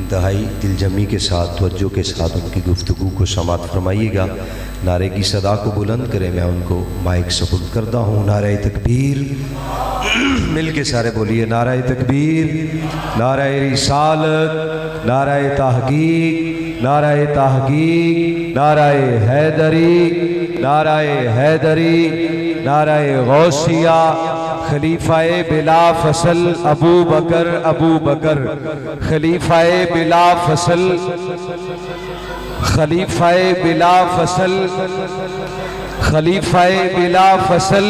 انتہائی دل جمی کے ساتھ توجہ کے ساتھ ان کی گفتگو کو سماعت فرمائیے گا۔ نعرے کی صدا کو بلند کرے، میں ان کو مائک سپرد کرتا ہوں۔ نعرہ تکبیر، مل کے سارے بولیے نعرہ تکبیر، نعرہ رسالت، نعرہ تحقیق، نعرہ تحقیق، نعرہ حیدری، نعرہ حیدری، نعرہ غوثیہ، خلیفہ بلا فصل ابو بکر، ابو بکر، خلیفہ بلا فصل، خلیفہ بلا فصل، خلیفہ بلا فصل،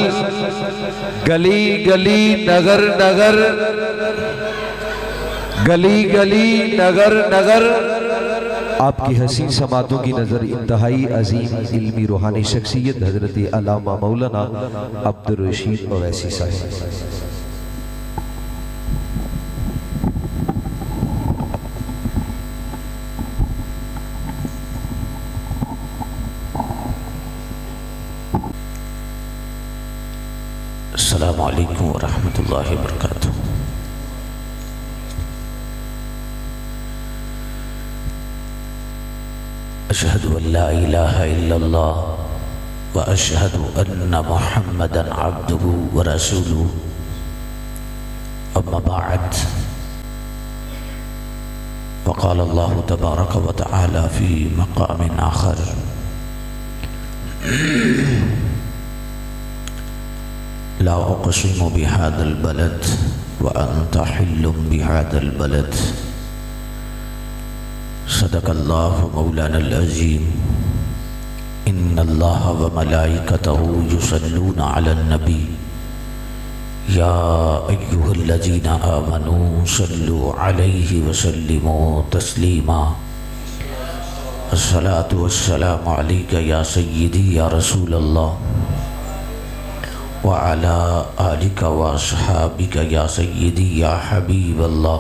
گلی گلی نگر نگر، گلی گلی نگر نگر، آپ کی حسین سماعتوں کی نظر انتہائی عظیم علمی روحانی شخصیت حضرت علامہ مولانا عبدالرشید اویسی صاحب۔ السلام علیکم ورحمۃ اللہ وبرکاتہ۔ اشہد ان لا الہ الا اللہ واشہد ان محمدا عبدہ ورسولہ، اما بعد، وقال اللہ تبارک وتعالی فی مقام آخر: لا اقسم بهذا البلد وانت حل بهذا البلد، صدق اللہ مولانا العظیم۔ ان اللہ وملائکتہ یصلون علی النبی یا ایہا الذین آمنوا صلوا علیہ وسلموا تسلیما۔ الصلاة والسلام علیک یا سیدی یا رسول اللہ، وعلى آلك وأصحابك يا سيدي يا حبيب الله،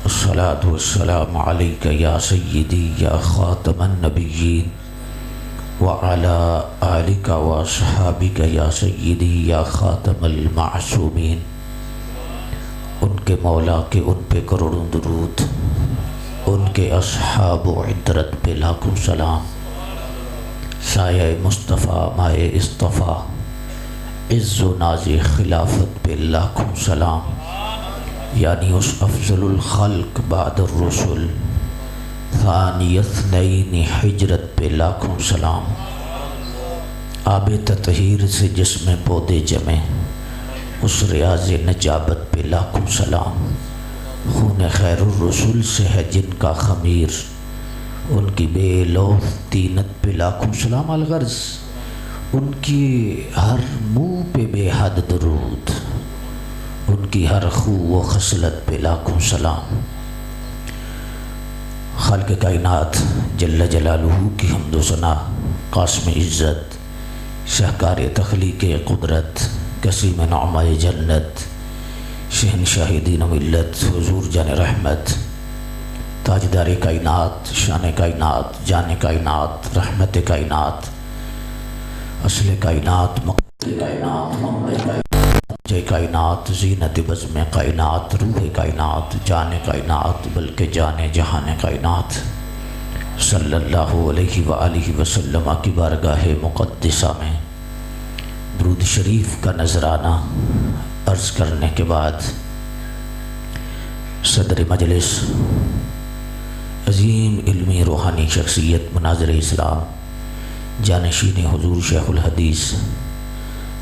الصلاة والسلام عليك يا سيدي يا خاتم النبيين، وعلى آلك وأصحابك يا سيدي يا خاتم المعصومين۔ ان کے مولا کے ان پہ کروڑوں درود، ان کے اصحاب و عطرت پہ لاکھوں سلام، سایہ مصطفیٰ مائے اصطفیٰ، عز و ناز خلافت پہ لاکھوں سلام، یعنی اس افضل الخلق بعد الرسل، ثانی اثنین ہجرت پہ لاکھوں سلام، آب تطہیر سے جسم پودے جمے، اس ریاض نجابت پہ لاکھوں سلام، خون خیر الرسول سے ہے جن کا خمیر، ان کی بے لوث طینت پہ لاکھوں سلام، الغرض ان کی ہر منہ پہ بے حد درود، ان کی ہر خو و خصلت پہ لاکھوں سلام۔ خالق کائنات جل جلالہ کی حمد و ثنا، قاسم عزت، شاہکار تخلیق قدرت، قسیم نعمہ جنت، شہنشاہ دین و ملت، حضور جان رحمت، تاجدار کائنات، شان کائنات، جان کائنات، رحمت کائنات، اصل کائنات، مقصد کائنات، منبع کائنات، جے کائنات، زینت بزم کائنات، روح کائنات، جان کائنات، بلکہ جان جہان کائنات، صلی اللہ علیہ وآلہ وسلم کی بارگاہ مقدسہ میں درود شریف کا نذرانہ عرض کرنے کے بعد، صدر مجلس، عظیم علمی روحانی شخصیت، مناظر اسلام، جانشین حضور شیخ الحدیث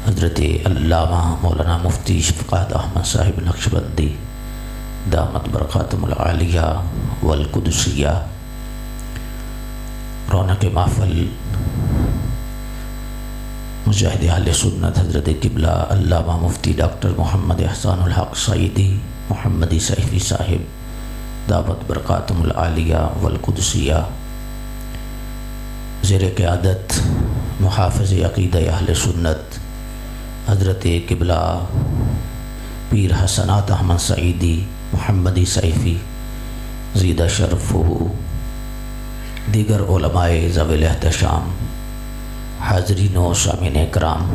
حضرت علامہ مولانا مفتی شفقات احمد صاحب نقشبندی دامت برکاتہم العالیہ والقدسیہ، رونق محفل مجاہد اہل سنت حضرت قبلہ علامہ مفتی ڈاکٹر محمد احسان الحق سعیدی محمدی صحیفی صاحب دامت برکاتہم العالیہ والقدسیہ، زیر قیادت محافظ عقیدہ اہل سنت حضرت قبلہ پیر حسنات احمد سعیدی محمدی صحیفی زیدہ شرف ہو، دیگر علماء ذوی الاحتشام، حاضرین و سامعین اکرام،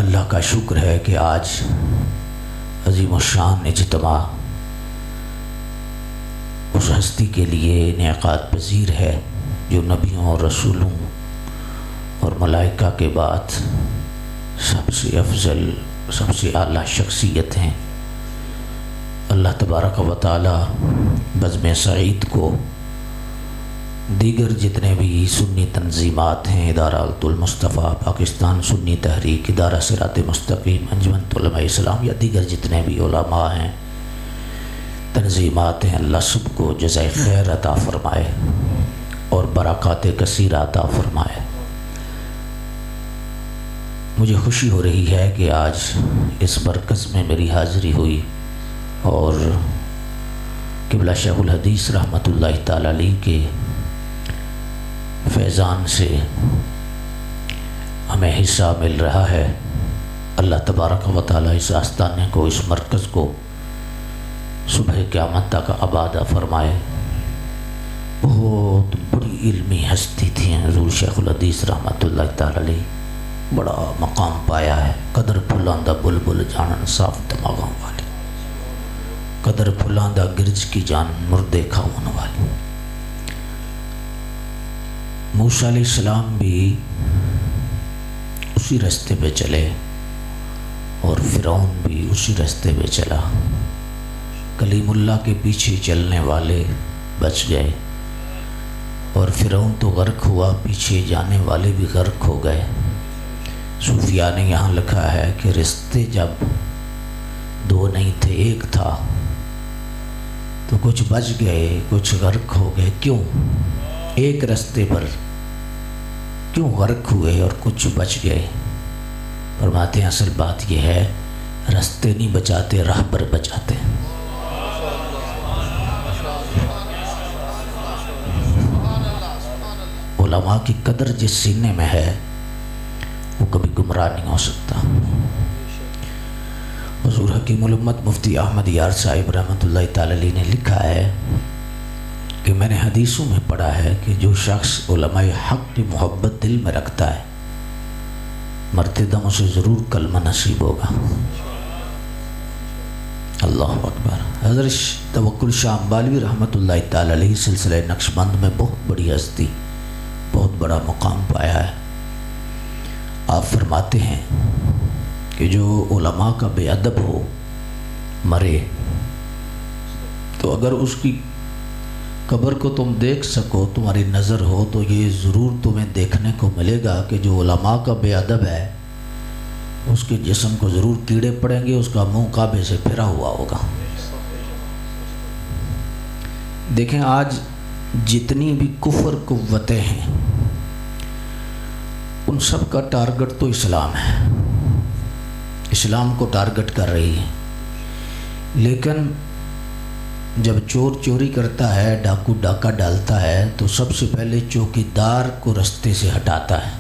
اللہ کا شکر ہے کہ آج عظیم الشان اجتماع اس ہستی کے لیے انعقاد پذیر ہے جو نبیوں اور رسولوں اور ملائکہ کے بعد سب سے افضل، سب سے اعلیٰ شخصیت ہیں۔ اللہ تبارک و تعالی بزم سعید کو دیگر جتنے بھی سنی تنظیمات ہیں، ادارہ المصطفیٰ، پاکستان سنی تحریک، ادارہ صراط مستقیم، انجمن علماء اسلام یا دیگر جتنے بھی علماء ہیں، تنظیمات ہیں، اللہ سب کو جزائے خیر عطا فرمائے اور برکات کثیرہ عطا فرمائے۔ مجھے خوشی ہو رہی ہے کہ آج اس مرکز میں میری حاضری ہوئی اور قبلہ شیخ الحدیث رحمۃ اللہ تعالی علیہ کے فیضان سے ہمیں حصہ مل رہا ہے۔ اللہ تبارک و تعالی اس آستانے کو، اس مرکز کو صبح قیامت تک آباد فرمائے۔ بہت بڑی علمی ہستی تھی حضور شیخ الحدیث رحمۃ اللہ تعالی علیہ، بڑا مقام پایا ہے۔ قدر پھلاندہ بلبل جانن صاف دماغوں والی، قدر پھلاندہ گرج کی جان مردے کھاؤن والی۔ موسیٰ علیہ السلام بھی اسی راستے پہ چلے اور فرعون بھی اسی راستے پہ چلا۔ کلیم اللہ کے پیچھے چلنے والے بچ گئے اور فرعون تو غرق ہوا، پیچھے جانے والے بھی غرق ہو گئے۔ صوفیاء نے یہاں لکھا ہے کہ رستے جب دو نہیں تھے ایک تھا، تو کچھ بچ گئے کچھ غرق ہو گئے۔ کیوں؟ ایک رستے پر کیوں غرق ہوئے اور کچھ بچ گئے؟ فرماتے ہیں اصل بات یہ ہے، رستے نہیں بچاتے، راہ پر بچاتے ہیں۔ علماء کی قدر جس سینے میں ہے وہ کبھی گمراہ نہیں ہو سکتا۔ حضور حکیم الامت مفتی احمد یار صاحب رحمۃ اللہ تعالی علیہ نے لکھا ہے کہ میں نے حدیثوں میں پڑھا ہے کہ جو شخص علماء حق کی محبت دل میں رکھتا ہے، مرتے دم اسے ضرور کلمہ نصیب ہوگا۔ اللہ اکبر۔ حضرت توکل شاہ امبالوی رحمۃ اللہ تعالی علیہ سلسلہ نقشبند میں بہت بڑی ہستی، بہت بڑا مقام پایا ہے۔ آپ فرماتے ہیں کہ جو علماء کا بے ادب ہو مرے تو اگر اس کی قبر کو تم دیکھ سکو، تمہاری نظر ہو، تو یہ ضرور تمہیں دیکھنے کو ملے گا کہ جو علماء کا بے ادب ہے اس کے جسم کو ضرور کیڑے پڑیں گے، اس کا منہ کعبے سے پھرا ہوا ہوگا۔ دیکھیں آج جتنی بھی کفر قوتیں ہیں ان سب کا ٹارگٹ تو اسلام ہے، اسلام کو ٹارگٹ کر رہی ہے۔ لیکن جب چور چوری کرتا ہے، ڈاکو ڈاکہ ڈالتا ہے، تو سب سے پہلے چوکیدار کو رستے سے ہٹاتا ہے۔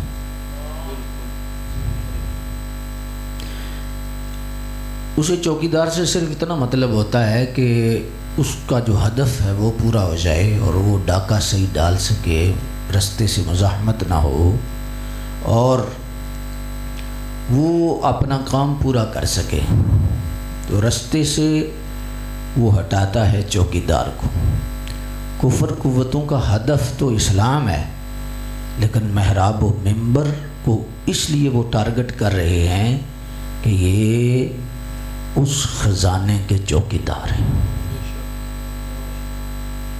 اسے چوکیدار سے صرف اتنا مطلب ہوتا ہے کہ اس کا جو ہدف ہے وہ پورا ہو جائے اور وہ ڈاکہ صحیح ڈال سکے، رستے سے مزاحمت نہ ہو اور وہ اپنا کام پورا کر سکے، تو رستے سے وہ ہٹاتا ہے چوکیدار کو۔ کفر قوتوں کا ہدف تو اسلام ہے، لیکن محراب و منبر کو اس لیے وہ ٹارگٹ کر رہے ہیں کہ یہ اس خزانے کے چوکیدار ہیں،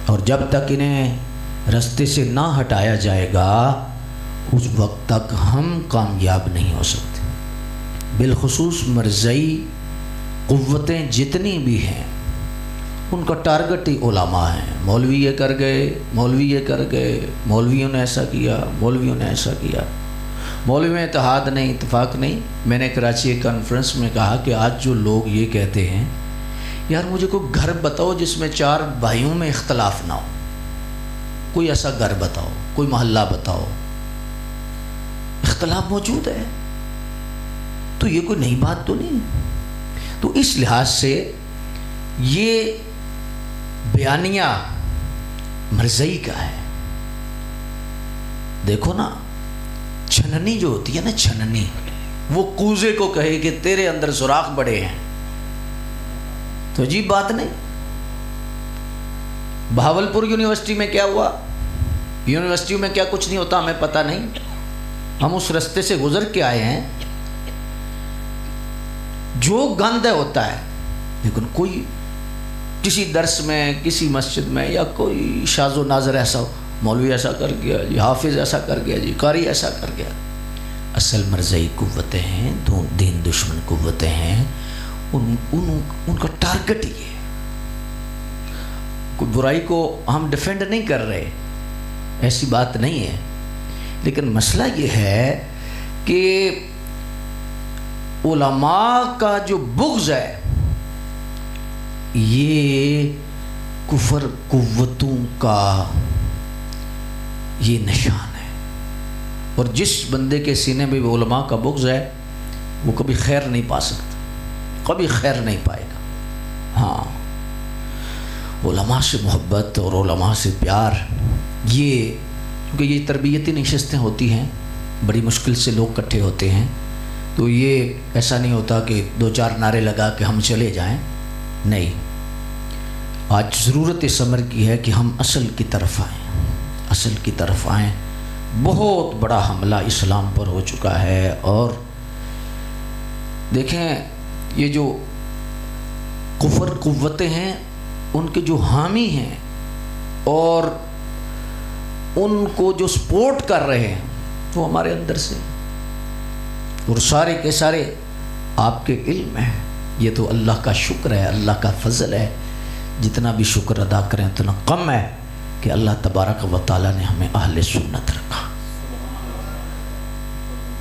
اور جب تک انہیں رستے سے نہ ہٹایا جائے گا اس وقت تک ہم کامیاب نہیں ہو سکتے۔ بالخصوص مرزئی قوتیں جتنی بھی ہیں ان کا ٹارگٹ ہی علماء ہیں۔ مولوی یہ کر گئے، مولوی یہ کر گئے، مولویوں نے ایسا کیا، مولویوں نے ایسا کیا۔ مولوی میں اتحاد نہیں، اتفاق نہیں۔ میں نے کراچی ایک کانفرنس میں کہا کہ آج جو لوگ یہ کہتے ہیں، یار مجھے کوئی گھر بتاؤ جس میں 4 بھائیوں میں اختلاف نہ ہو، کوئی ایسا گھر بتاؤ، کوئی محلہ بتاؤ۔ اختلاف موجود ہے تو یہ کوئی نئی بات تو نہیں۔ تو اس لحاظ سے یہ بیانیہ مرزئی کا ہے۔ دیکھو نا، چھننی جو ہوتی ہے نا، چھننی، وہ کوزے کو کہے کہ تیرے اندر سوراخ بڑے ہیں، تو عجیب بات نہیں۔ بہاولپور یونیورسٹی میں کیا ہوا؟ یونیورسٹی میں کیا کچھ نہیں ہوتا ہمیں پتہ نہیں، ہم اس رستے سے گزر کے آئے ہیں۔ جو گند ہوتا ہے، لیکن کوئی کسی درس میں، کسی مسجد میں، یا کوئی شاذ و ناظر ایسا ہو، مولوی ایسا کر گیا جی، حافظ ایسا کر گیا جی، قاری ایسا کر گیا۔ اصل مرزائی قوتیں ہیں، دین دشمن قوتیں ہیں، ان کا ٹارگٹ یہ ہے۔ کوئی برائی کو ہم ڈیفینڈ نہیں کر رہے، ایسی بات نہیں ہے، لیکن مسئلہ یہ ہے کہ علماء کا جو بغض ہے یہ کفر قوتوں کا یہ نشان ہے، اور جس بندے کے سینے میں بھی علماء کا بغض ہے وہ کبھی خیر نہیں پا سکتا، کبھی خیر نہیں پائے گا۔ ہاں، علماء سے محبت اور علماء سے پیار، یہ کیونکہ یہ تربیتی نشستیں ہوتی ہیں، بڑی مشکل سے لوگ اکٹھے ہوتے ہیں، تو یہ ایسا نہیں ہوتا کہ دو چار نعرے لگا کے ہم چلے جائیں، نہیں۔ آج ضرورت اس امر کی ہے کہ ہم اصل کی طرف آئیں، اصل کی طرف آئیں۔ بہت بڑا حملہ اسلام پر ہو چکا ہے، اور دیکھیں یہ جو کفر قوتیں ہیں ان کے جو حامی ہیں اور ان کو جو سپورٹ کر رہے ہیں وہ ہمارے اندر سے، اور سارے کے سارے آپ کے علم ہے۔ یہ تو اللہ کا شکر ہے، اللہ کا فضل ہے، جتنا بھی شکر ادا کریں اتنا کم ہے کہ اللہ تبارک و تعالیٰ نے ہمیں اہل سنت رکھا۔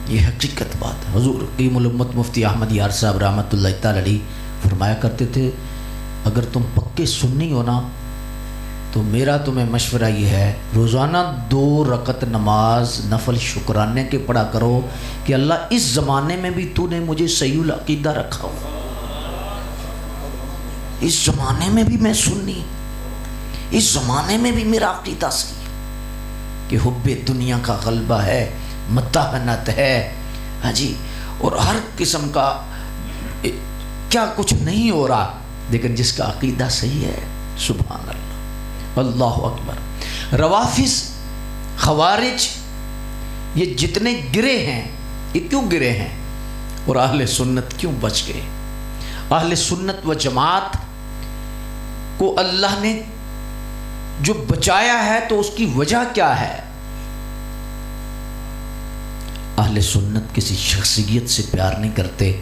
یہ حقیقت بات ہے۔ حضور قیم الامت مفتی احمد یار صاحب رحمۃ اللہ تعالی علیہ فرمایا کرتے تھے، اگر تم پکے سنی ہو نا تو میرا تمہیں مشورہ یہ ہے، روزانہ 2 رکعت نماز نفل شکرانے کے پڑھا کرو کہ اللہ اس زمانے میں بھی تو نے مجھے صحیح العقیدہ رکھا ہو، اس زمانے میں بھی میں سنی، اس زمانے میں بھی میرا عقیدہ صحیح کہ حب دنیا کا غلبہ ہے، متاحنت ہے، ہاں جی، اور ہر قسم کا کیا کچھ نہیں ہو رہا، لیکن جس کا عقیدہ صحیح ہے، سبحان اللہ، اللہ اکبر۔ روافظ، خوارج، یہ جتنے گرے ہیں، یہ کیوں گرے ہیں، اور اہل سنت کیوں بچ گئے؟ اہل سنت و جماعت کو اللہ نے جو بچایا ہے تو اس کی وجہ کیا ہے؟ اہل سنت کسی شخصیت سے پیار نہیں کرتے،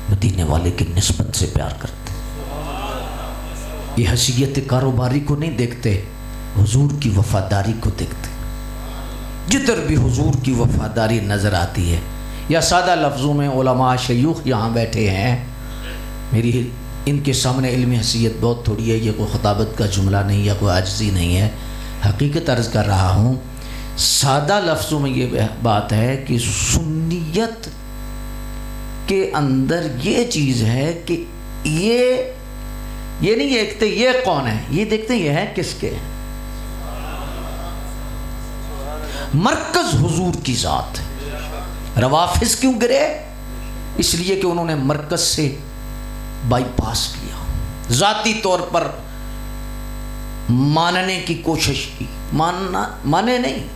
مدینے والے کی نسبت سے پیار کرتے۔ یہ حیثیت کاروباری کو نہیں دیکھتے، حضور کی وفاداری کو دیکھتے۔ جدھر بھی حضور کی وفاداری نظر آتی ہے، یا سادہ لفظوں میں علماء شیوخ یہاں بیٹھے ہیں، میری ان کے سامنے علمی حیثیت بہت تھوڑی ہے، یہ کوئی خطابت کا جملہ نہیں یا کوئی عاجزی نہیں ہے، حقیقت عرض کر رہا ہوں۔ سادہ لفظوں میں یہ بات ہے کہ سنیت کے اندر یہ چیز ہے کہ یہ نہیں دیکھتے یہ کون ہے، یہ دیکھتے یہ ہے کس کے، مرکز حضور کی ذات ہے۔ روافظ کیوں گرے؟ اس لیے کہ انہوں نے مرکز سے بائی پاس کیا، ذاتی طور پر ماننے کی کوشش کی، مانے نہیں،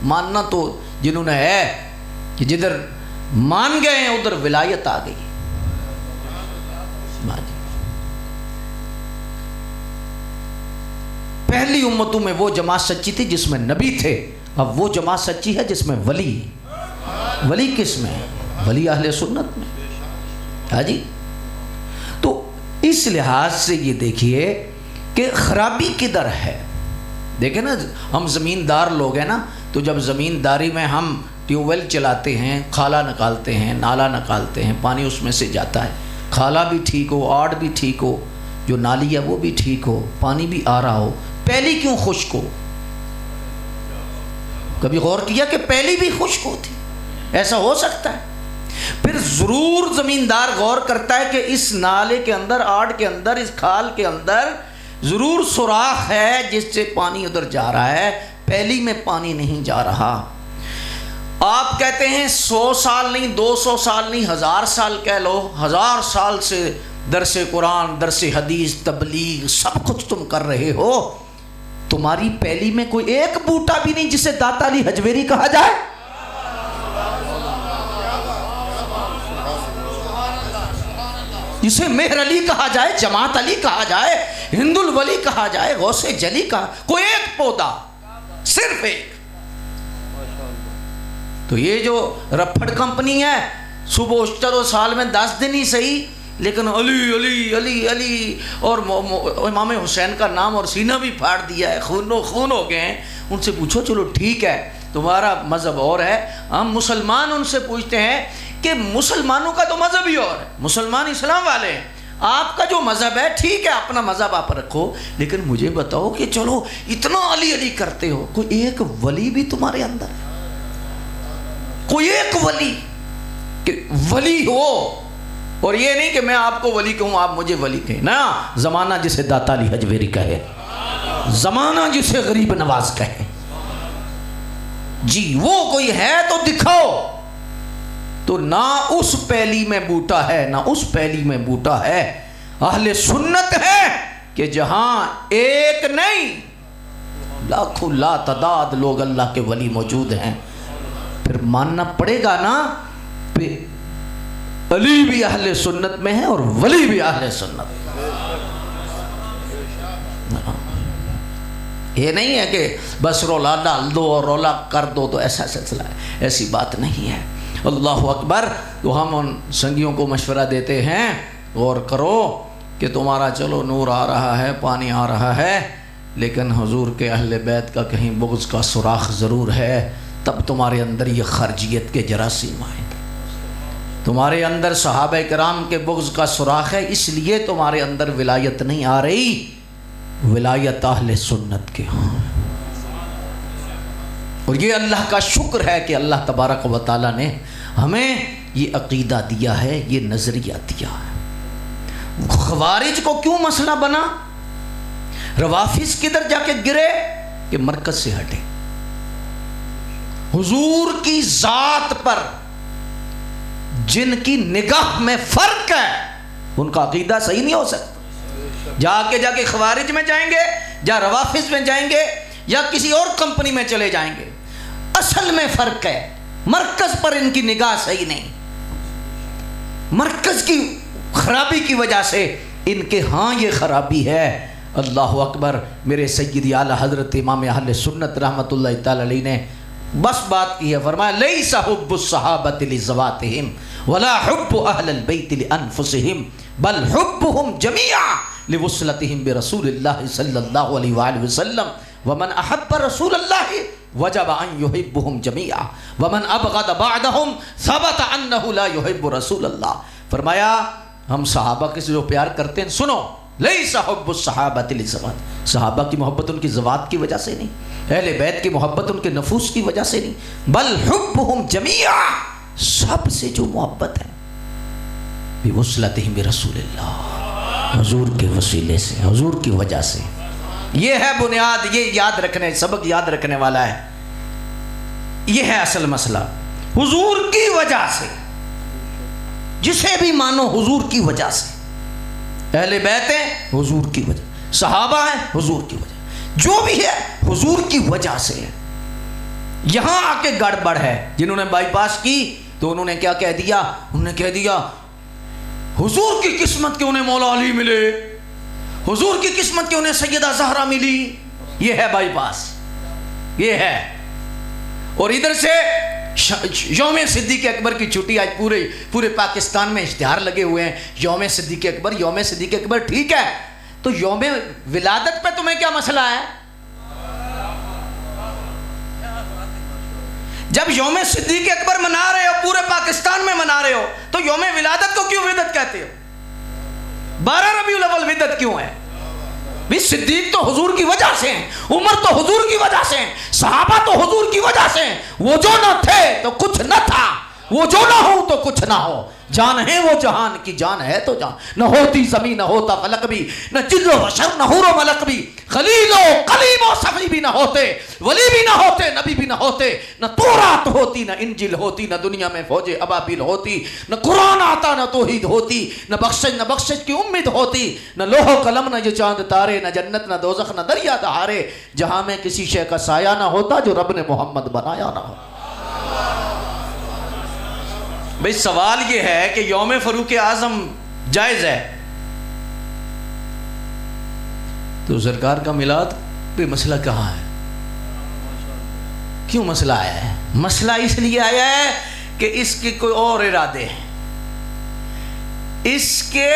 ماننا تو جنہوں نے ہے کہ جدھر مان گئے ہیں ادھر ولایت آ گئی۔ پہلی امتوں میں وہ جماعت سچی تھی جس میں نبی تھے، اب وہ جماعت سچی ہے جس میں ولی کس میں؟ ولی اہل سنت میں، ہاں جی۔ تو اس لحاظ سے یہ دیکھیے کہ خرابی کدھر ہے۔ دیکھیں نا، ہم زمیندار لوگ ہیں نا، تو جب زمینداری میں ہم ٹیوب ویل چلاتے ہیں، کھالا نکالتے ہیں، نالا نکالتے ہیں، پانی اس میں سے جاتا ہے، کھالا بھی ٹھیک ہو، آڑ بھی ٹھیک ہو، جو نالی ہے وہ بھی ٹھیک ہو، پانی بھی آ رہا ہو، پہلی کیوں خشک ہو؟ کبھی غور کیا کہ پہلی بھی خشک ہوتی؟ ایسا ہو سکتا ہے؟ پھر ضرور زمیندار غور کرتا ہے کہ اس نالے کے اندر، آڑ کے اندر، اس کھال کے اندر ضرور سوراخ ہے جس سے پانی ادھر جا رہا ہے، پہلی میں پانی نہیں جا رہا۔ آپ کہتے ہیں 100 سال نہیں، 200 سال نہیں، 1000 سال کہہ لو، 1000 سال سے درس قرآن، درس حدیث، تبلیغ، سب کچھ تم کر رہے ہو، تمہاری پیلی میں کوئی ایک بوٹا بھی نہیں جسے داتا علی حجویری کہا جائے؟ جسے مہر علی کہا جائے، جماعت علی کہا جائے، ہند الولی کہا جائے، غوث جلی کہا، کوئی ایک پودا، صرف ایک۔ تو یہ جو رپھڑ کمپنی ہے، صبح اشترو سال میں 10 دن ہی صحیح، لیکن علی علی علی علی اور امام حسین کا نام اور سینہ بھی پھاڑ دیا ہے، خون ہو گئے ہیں۔ ان سے پوچھو چلو ٹھیک ہے تمہارا مذہب اور ہے، ہم مسلمان ان سے پوچھتے ہیں کہ مسلمانوں کا تو مذہب ہی اور ہے، مسلمان اسلام والے ہیں، آپ کا جو مذہب ہے ٹھیک ہے، اپنا مذہب آپ رکھو، لیکن مجھے بتاؤ کہ چلو اتنا علی علی کرتے ہو، کوئی ایک ولی بھی تمہارے اندر ہے؟ کوئی ایک ولی کہ ولی ہو، اور یہ نہیں کہ میں آپ کو ولی کہوں آپ مجھے ولی کہیں، نا، زمانہ جسے داتا علی حجویری کہے، زمانہ جسے غریب نواز کہے، جی وہ کوئی ہے تو دکھاؤ۔ تو نہ اس پیلی میں بوٹا ہے، نہ اس پیلی میں بوٹا ہے، اہل سنت ہے کہ جہاں ایک نہیں لاکھوں لا تعداد لوگ اللہ کے ولی موجود ہیں، پھر ماننا پڑے گا نا، پھر علی بھی اہل سنت میں ہے اور ولی بھی اہل سنت۔ یہ نہیں ہے کہ بس رولا ڈال دو اور رولا کر دو تو ایسا سلسلہ ہے، ایسی بات نہیں ہے۔ اللہ اکبر۔ تو ہم ان سنگیوں کو مشورہ دیتے ہیں، غور کرو کہ تمہارا چلو نور آ رہا ہے، پانی آ رہا ہے، لیکن حضور کے اہل بیت کا کہیں بغض کا سوراخ ضرور ہے، تب تمہارے اندر یہ خارجیت کے جراثیم آئیں۔ تمہارے اندر صحابہ کرام کے بغض کا سوراخ ہے، اس لیے تمہارے اندر ولایت نہیں آ رہی، ولایت اہل سنت کے ہاں۔ اور یہ اللہ کا شکر ہے کہ اللہ تبارک و تعالیٰ نے ہمیں یہ عقیدہ دیا ہے، یہ نظریہ دیا ہے۔ خوارج کو کیوں مسئلہ بنا؟ روافظ کدھر جا کے گرے کہ مرکز سے ہٹے، حضور کی ذات پر جن کی نگاہ میں فرق ہے ان کا عقیدہ صحیح نہیں ہو سکتا۔ جا کے خوارج میں جائیں گے، یا روافظ میں جائیں گے، یا کسی اور کمپنی میں چلے جائیں گے، اصل میں فرق ہے، مرکز پر ان کی نگاہ صحیح نہیں، مرکز کی خرابی کی وجہ سے ان کے ہاں یہ خرابی ہے۔ اللہ اکبر۔ میرے سیدی اعلیٰ حضرت امام اہل سنت رحمۃ اللہ تعالی علیہ نے بس بات کی ہے، فرمایا لیس حب الصحابۃ لذواتہم ولا حب اہل البیت لانفسہم بل حبہم جمیعا لوصلتہم برسول اللہ صلی اللہ علیہ وآلہ وسلم ومن احب رسول اللہ وجب ان یحبہم جمیعا ومن ابغض بعدہم ثبت انہ لا یحب رسول اللہ۔ فرمایا ہم صحابہ کے سے جو پیار کرتے ہیں، سنو، لیس حب الصحابۃ لذوات، صحابہ کی محبت ان کی ذوات کی وجہ سے نہیں، اہل بیت کی محبت ان کے نفوس کی وجہ سے نہیں، بل حبہم جمیعا، سب سے جو محبت ہے بوصلتہم برسول اللہ، حضور کے وسیلے سے، حضور کی وجہ سے۔ یہ ہے بنیاد، یہ یاد رکھنے، سبق یاد رکھنے والا ہے، یہ ہے اصل مسئلہ، حضور کی وجہ سے، جسے بھی مانو حضور کی وجہ سے، اہل بیت ہیں حضور کی وجہ، صحابہ ہیں حضور کی وجہ، جو بھی ہے حضور کی وجہ سے ہے۔ یہاں آ کے گڑبڑ ہے، جنہوں نے بائی پاس کی تو انہوں نے کیا کہہ دیا؟ انہوں نے کہہ دیا حضور کی قسمت کے انہیں مولا علی ملے، حضور کی قسمت کے انہیں سیدہ زہرا ملی، یہ ہے بائی پاس، یہ ہے۔ اور ادھر سے یوم صدیق اکبر کی چھٹی، آج پورے پاکستان میں اشتہار لگے ہوئے ہیں، یوم صدیق اکبر، یوم صدیق اکبر، ٹھیک ہے، تو یوم ولادت پہ تمہیں کیا مسئلہ ہے؟ جب یوم صدیق اکبر منا رہے ہو، پورے پاکستان میں منا رہے ہو، تو یوم ولادت کو کیوں بدعت کہتے ہو؟ 12 ربیع الاول بدعت کیوں ہے؟ بھی صدیق تو حضور کی وجہ سے ہیں، عمر تو حضور کی وجہ سے ہیں، صحابہ تو حضور کی وجہ سے ہیں، وہ جو نہ تھے تو کچھ نہ تھا، وہ جو نہ ہو تو کچھ نہ ہو، جان ہے وہ جہان کی جان ہے تو جان، نہ ہوتی زمین نہ ہوتا فلک بھی، نہ جن و بشر نہ حور و ملک بھی، خلیل و کلیم و صفی بھی نہ ہوتے، ولی بھی نہ ہوتے، نبی بھی نہ ہوتے، نہ تورات ہوتی، نہ انجیل ہوتی، نہ دنیا میں فوج ابابیل ہوتی، نہ قرآن آتا، نہ توحید ہوتی، نہ بخشش کی امید ہوتی، نہ لوح و قلم، نہ یہ چاند تارے، نہ جنت، نہ دوزخ، نہ دریا دہارے، جہاں میں کسی شے کا سایہ نہ ہوتا جو رب نے محمد بنایا نہ ہو۔ بھئی سوال یہ ہے کہ یوم فاروق اعظم جائز ہے تو سرکار کا میلاد پہ مسئلہ کہاں ہے؟ کیوں مسئلہ آیا ہے؟ مسئلہ اس لیے آیا ہے کہ اس کے کوئی اور ارادے ہیں، اس کے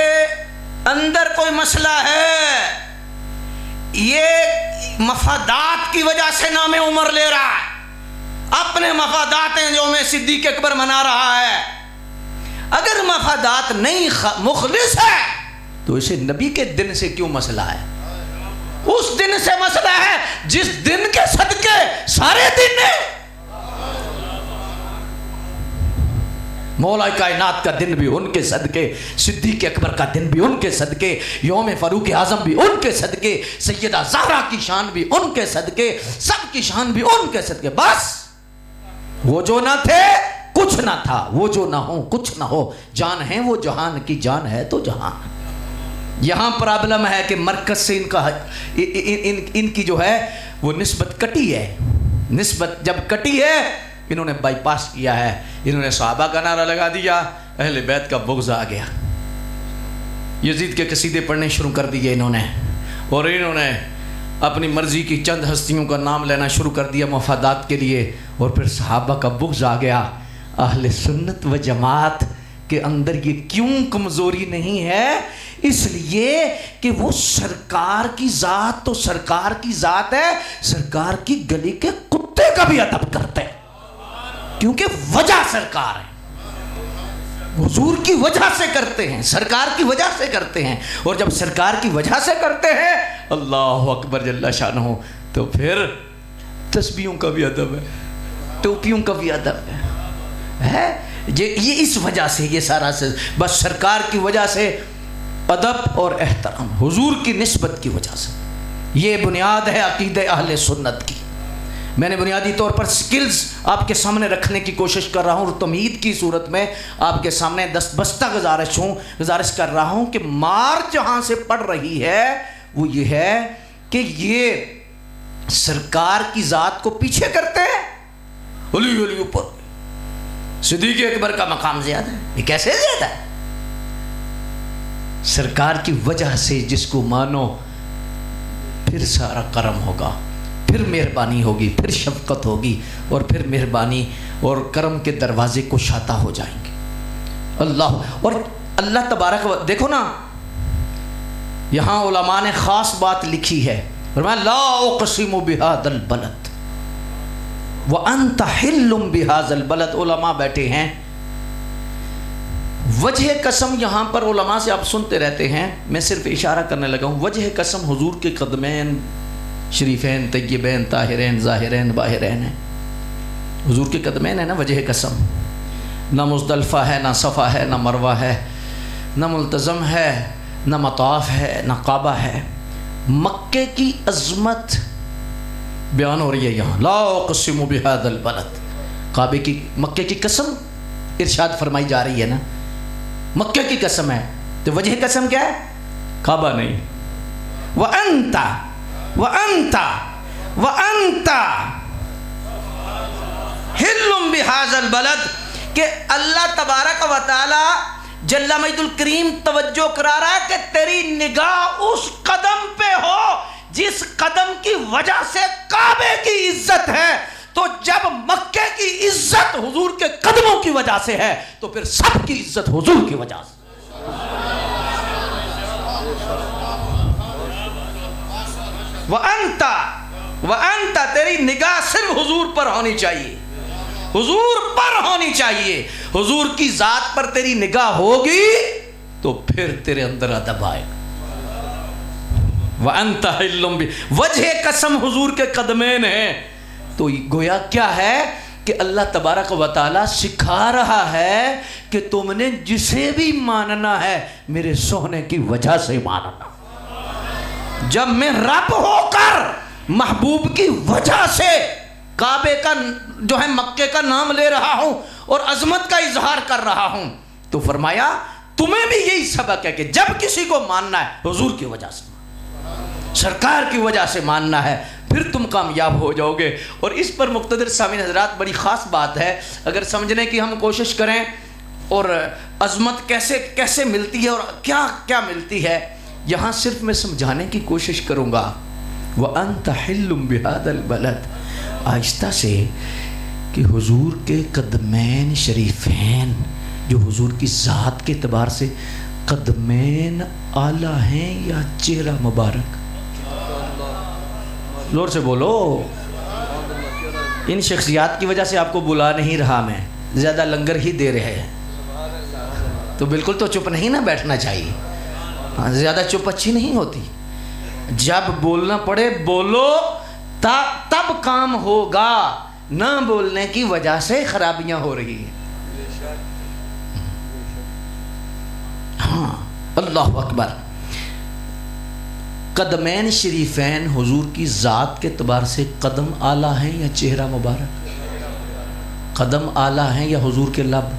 اندر کوئی مسئلہ ہے، یہ مفادات کی وجہ سے نام عمر لے رہا ہے، اپنے مفادات ہیں جو میں صدیق اکبر منا رہا ہے۔ اگر مفادات نہیں مخلص ہے تو اسے نبی کے دن سے کیوں مسئلہ ہے؟ اس دن سے مسئلہ ہے جس دن کے صدقے سارے دن ہیں۔ مولا کائنات کا دن بھی ان کے صدقے، صدیق اکبر کا دن بھی ان کے صدقے، یوم فاروق اعظم بھی ان کے صدقے، سیدہ زہرا کی شان بھی ان کے صدقے، سب کی شان بھی ان کے صدقے۔ بس وہ جو نہ تھے کچھ نہ تھا، وہ جو نہ ہو کچھ نہ ہو، جان ہے وہ جہان کی جان ہے تو جہان۔ یہاں پرابلم ہے کہ مرکز سے ان کی جو ہے وہ نسبت کٹی ہے، نسبت جب کٹی ہے انہوں نے بائی پاس کیا ہے، انہوں نے صحابہ کا نعرہ لگا دیا، اہل بیت کا بغض آ گیا، یزید کے قصیدے پڑھنے شروع کر دیے انہوں نے، اور انہوں نے اپنی مرضی کی چند ہستیوں کا نام لینا شروع کر دیا مفادات کے لیے، اور پھر صحابہ کا بغض آ گیا۔ اہل سنت و جماعت کے اندر یہ کیوں کمزوری نہیں ہے؟ اس لیے کہ وہ سرکار کی ذات تو سرکار کی ذات ہے، سرکار کی گلی کے کتے کا بھی ادب کرتے ہیں، کیونکہ وجہ سرکار ہے، حضور کی وجہ سے کرتے ہیں، سرکار کی وجہ سے کرتے ہیں، اور جب سرکار کی وجہ سے کرتے ہیں اللہ اکبر جل شانہ، تو پھر تسبیحوں کا بھی ادب ہے، ٹوپیوں کا بھی ادب ہے، یہ اس وجہ سے، یہ سارا سے بس سرکار کی وجہ سے ادب اور احترام، حضور کی نسبت کی وجہ سے، یہ بنیاد ہے عقیدہ اہل سنت کی۔ میں نے بنیادی طور پر سکلز آپ کے سامنے رکھنے کی کوشش کر رہا ہوں، اور تمہید کی صورت میں آپ کے سامنے دستبستہ گزارش کر رہا ہوں کہ مار جہاں سے پڑ رہی ہے وہ یہ ہے کہ یہ سرکار کی ذات کو پیچھے کرتے ہیں، علی علی اوپر، صدیق اکبر کا مقام زیادہ ہے۔ یہ کیسے زیادہ ہے؟ سرکار کی وجہ سے جس کو مانو پھر سارا کرم ہوگا، پھر مہربانی ہوگی، پھر شفقت ہوگی، اور پھر مہربانی اور کرم کے دروازے کشادہ ہو جائیں گے۔ اور اللہ تبارک دیکھو نا، یہاں علماء نے خاص بات لکھی ہے، فرمایا لا اقسم بہذا البلد وانت حل بہذا البلد۔ علماء بیٹھے ہیں، وجہ قسم یہاں پر علماء سے آپ سنتے رہتے ہیں، میں صرف اشارہ کرنے لگا ہوں، وجہ قسم حضور کے قدمین شریفین طیبین طاہرین ظاہرین باہرین ہیں، حضور کے قدمین ہے نا وجہ قسم، نہ مزدلفہ ہے، نہ صفا ہے، نہ مروہ ہے، نہ ملتزم ہے، نہ مطاف ہے، نہ کعبہ ہے، مکے کی عظمت بیان ہو رہی ہے یہاں، لا اقسم بہذا البلد، کعبے کی، مکے کی قسم ارشاد فرمائی جا رہی ہے نا، مکے کی قسم ہے، تو وجہ قسم کیا ہے؟ کعبہ نہیں، وَأَنْتَ حِلٌّ بِهَذَا الْبَلَدِ، کہ اللہ تبارک و تعالی جل مجد الکریم توجہ کرا رہا ہے کہ تیری نگاہ اس قدم پہ ہو جس قدم کی وجہ سے کعبے کی عزت ہے، تو جب مکے کی عزت حضور کے قدموں کی وجہ سے ہے تو پھر سب کی عزت حضور کی وجہ سے۔ وَأَنْتَ تیری نگاہ صرف حضور پر ہونی چاہیے، حضور پر ہونی چاہیے، حضور کی ذات پر تیری نگاہ ہوگی تو پھر تیرے اندر ادب آئے گا۔ وَأَنْتَ حِلٌّ بِهَذَا، وجہ قسم حضور کے قدمین ہیں، تو گویا کیا ہے کہ اللہ تبارک و تعالی سکھا رہا ہے کہ تم نے جسے بھی ماننا ہے میرے سونے کی وجہ سے ماننا۔ جب میں رب ہو کر محبوب کی وجہ سے کعبے کا جو ہے مکے کا نام لے رہا ہوں اور عظمت کا اظہار کر رہا ہوں. تو فرمایا تمہیں بھی یہی سبق ہے کہ جب کسی کو ماننا ہے حضور کی وجہ سے، سرکار کی وجہ سے ماننا ہے، پھر تم کامیاب ہو جاؤ گے. اور اس پر مقتدر سامعین حضرات بڑی خاص بات ہے، اگر سمجھنے کی ہم کوشش کریں اور عظمت کیسے کیسے ملتی ہے اور کیا کیا ملتی ہے، یہاں صرف میں سمجھانے کی کوشش کروں گا. وَأَنْتَ حِلٌّ بِهَذَا الْبَلَدِ، آہستہ سے کہ حضور کے قدمین شریفین جو حضور کی ذات کے اعتبار سے قدمین اعلیٰ ہیں یا چہرہ مبارک؟ زور سے بولو. ان شخصیات کی وجہ سے آپ کو بلا نہیں رہا میں، زیادہ لنگر ہی دے رہے ہیں تو بالکل تو چپ نہیں نہ بیٹھنا چاہیے. زیادہ چپ اچھی نہیں ہوتی، جب بولنا پڑے بولو تب کام ہوگا، نہ بولنے کی وجہ سے خرابیاں ہو رہی ہیں. ہاں اللہ اکبر. قدمین شریفین حضور کی ذات کے اعتبار سے قدم اعلیٰ ہیں یا چہرہ مبارک؟ قدم اعلیٰ ہیں یا حضور کے لب؟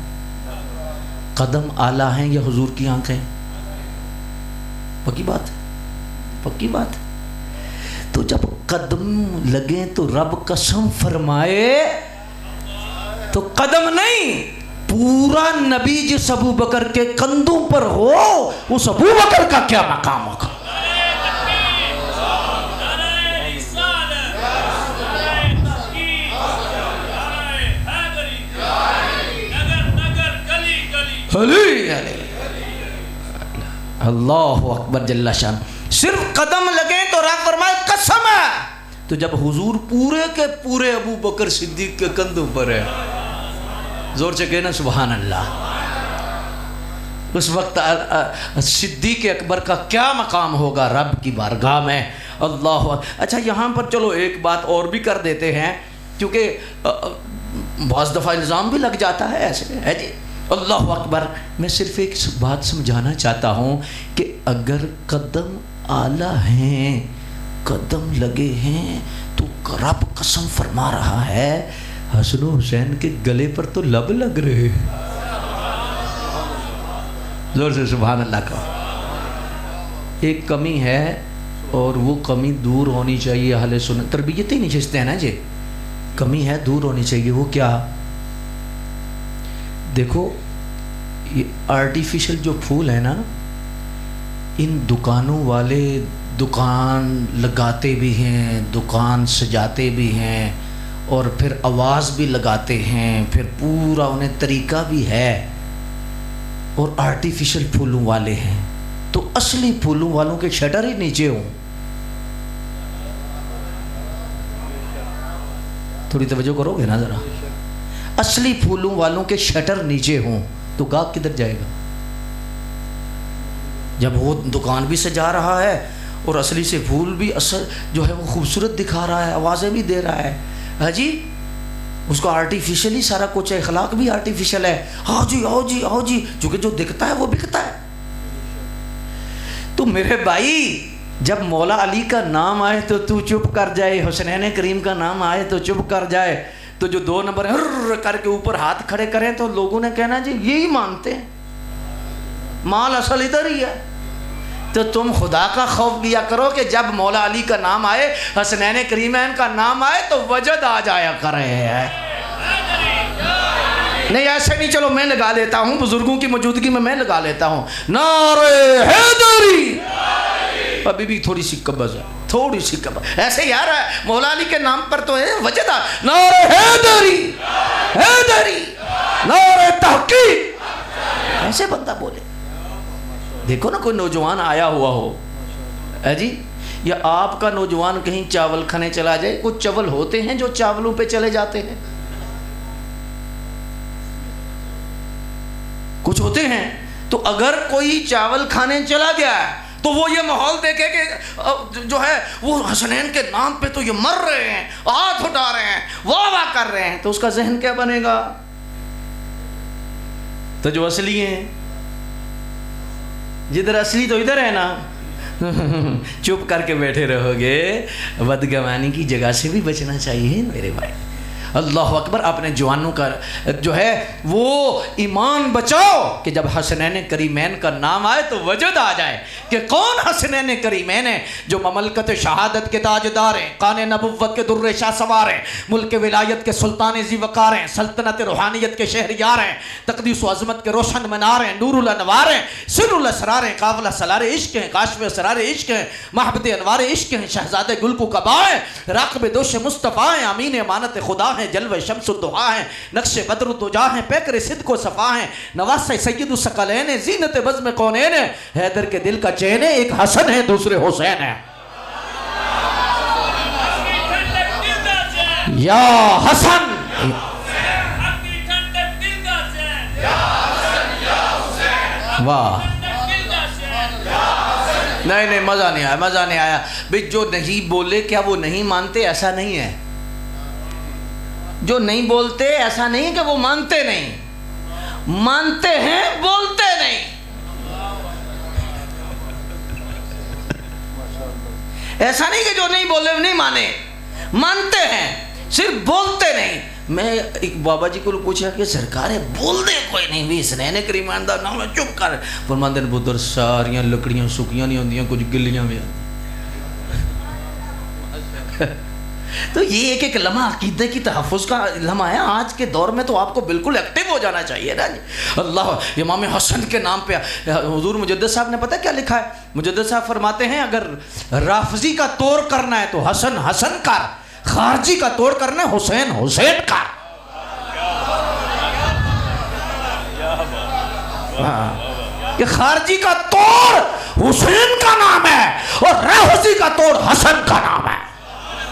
قدم اعلیٰ ہیں یا حضور کی آنکھیں؟ پکی بات، پکی بات. تو جب قدم لگیں تو رب قسم فرمائے تو قدم نہیں، پورا نبی جس ابو بکر کے کندھوں پر ہو اس ابو بکر کا کیا مقام ہوگا. اللہ اکبر جل شان. صرف قدم لگے تو رب فرمائے قسم ہے. تو جب حضور پورے کے پورے ابو بکر صدیق کے کندھوں پر ہے، زور سے کہنا سبحان اللہ. اس وقت صدیق اکبر کا کیا مقام ہوگا رب کی بارگاہ میں. اللہ. اچھا یہاں پر چلو ایک بات اور بھی کر دیتے ہیں، کیونکہ بعض دفعہ الزام بھی لگ جاتا ہے ایسے ہے جی. اللہ اکبر. میں صرف ایک بات سمجھانا چاہتا ہوں کہ اگر قدم اعلیٰ ہیں، قدم لگے ہیں، تو رب قسم فرما رہا ہے حسن و حسین کے گلے پر تو لب لگ رہے. زور سے سبحان اللہ کا. ایک کمی ہے اور وہ کمی دور ہونی چاہیے. اہل سنت تربیت ہی نشستیں ہیں نا جی، کمی ہے دور ہونی چاہیے. وہ کیا؟ دیکھو یہ آرٹیفیشل جو پھول ہیں نا، ان دکانوں والے دکان لگاتے بھی ہیں، دکان سجاتے بھی ہیں اور پھر آواز بھی لگاتے ہیں، پھر پورا انہیں طریقہ بھی ہے، اور آرٹیفیشل پھولوں والے ہیں. تو اصلی پھولوں والوں کے شٹر ہی نیچے ہوں. تھوڑی توجہ کرو گے نا ذرا. اصلی پھولوں والوں کے شٹر نیچے ہوں تو گاہک کدھر جائے گا؟ جب وہ دکان بھی سجا رہا ہے اور اصلی سے پھول بھی اصل جو ہے وہ خوبصورت دکھا رہا ہے، آوازیں بھی دے رہا ہے، ہاں جی، اس کو آرٹیفیشل ہی سارا کچھ ہے، اخلاق بھی آرٹیفیشل ہے. آؤ جی آؤ جی آؤ جی، چونکہ جو دکھتا ہے وہ بکتا ہے. تو میرے بھائی جب مولا علی کا نام آئے تو چپ کر جائے، حسنین کریم کا نام آئے تو چپ کر جائے. تو جو 2 نمبر ہر کر کے اوپر ہاتھ کھڑے کریں تو لوگوں نے کہنا جی یہی مانتے ہیں، مال اصل ادھر ہی ہے. تو تم خدا کا خوف کیا کرو کہ جب مولا علی کا نام آئے، حسنین کریمین کا نام آئے تو وجد آ جایا کرے ہے. نہیں ایسے نہیں، چلو میں لگا لیتا ہوں، بزرگوں کی موجودگی میں لگا لیتا ہوں. نعرہ حیدری. ابھی بھی تھوڑی سی قبض ہے، تھوڑی سی قبض ایسے یار ہے. مولا علی کے نام پر تو ہے وجد. نعرہ حیدری، حیدری، نعرہ تحقیق، ایسے بندہ بولے. دیکھو نا کوئی نوجوان آیا ہوا ہو ہے جی، یا آپ کا نوجوان کہیں چاول کھانے چلا جائے. کچھ چاول ہوتے ہیں جو چاولوں پہ چلے جاتے ہیں، کچھ ہوتے ہیں. تو اگر کوئی چاول کھانے چلا گیا ہے تو وہ یہ ماحول دیکھے کہ جو ہے وہ حسنین کے نام پہ تو یہ مر رہے ہیں، ہاتھ اٹھا رہے ہیں، واہ واہ کر رہے ہیں، تو اس کا ذہن کیا بنے گا؟ تو جو اصلی ہیں، جدھر اصلی تو ادھر ہے نا، چپ کر کے بیٹھے رہو گے، بدگمانی کی جگہ سے بھی بچنا چاہیے میرے بھائی۔ اللہ اکبر، اپنے جوانوں کا جو ہے وہ ایمان بچاؤ کہ جب حسنین کریمین کا نام آئے تو وجد آ جائے کہ کون حسنین کریمین ہیں جو مملکت شہادت کے تاجدار ہیں، کان نبوت کے در شاہ سوار ہیں، ملک ولایت کے سلطان ذی وقار ہیں، سلطنت روحانیت کے شہریار ہیں، تقدیس و عظمت کے روشن منار ہیں، نور الانوار ہیں، سر الاسرار ہیں، قافلہ سالار عشق ہیں، کاشف اسرار عشق ہیں، محبت انوار عشق ہیں، شہزادے گل کو کبا ہیں، راقب دوش مصطفیٰ ہیں، امین امانت خدا ہیں، جلوہ شمس الدعا ہیں، نقش بدر الدجا ہیں، پیکر صدق و صفا ہیں، نواس سید الثقلین ہیں، زینت بزم کونین ہیں، حیدر کے دل کا چین ہے، ایک حسن ہے دوسرے حسین ہیں۔ یا حسن واہ، نہیں مزہ نہیں آیا، مزہ نہیں آیا بھئی۔ جو نہیں بولے کیا وہ نہیں مانتے؟ ایسا نہیں ہے، جو نہیں بولتے ایسا نہیں کہ وہ مانتے نہیں، مانتے ہیں بولتے نہیں۔ ایسا نہیں کہ جو نہیں بولے نہیں مانے، مانتے ہیں صرف بولتے نہیں۔ میں ایک بابا جی کو پوچھا کہ سرکار ہے بول دے کوئی نہیں بھی حسنین کریمین دا نام ہے، چپ کر۔ فرماندے نے پتر ساریاں لکڑیاں سکیاں نہیں ہوندیاں، کچھ گلیاں بھی ہوندیاں۔ تو یہ ایک ایک لمحہ عقیدے کی تحفظ کا لمحہ ہے۔ آج کے دور میں تو آپ کو بالکل ایکٹیو ہو جانا چاہیے نا جی۔ اللہ، امام حسن کے نام پہ حضور مجدد صاحب نے پتہ کیا لکھا ہے؟ مجدد صاحب فرماتے ہیں اگر رافضی کا توڑ کرنا ہے تو حسن حسن کر، خارجی کا توڑ کرنا ہے حسین حسین کر۔ کہ خارجی کا توڑ حسین کا نام ہے اور رافضی کا توڑ حسن کا نام ہے۔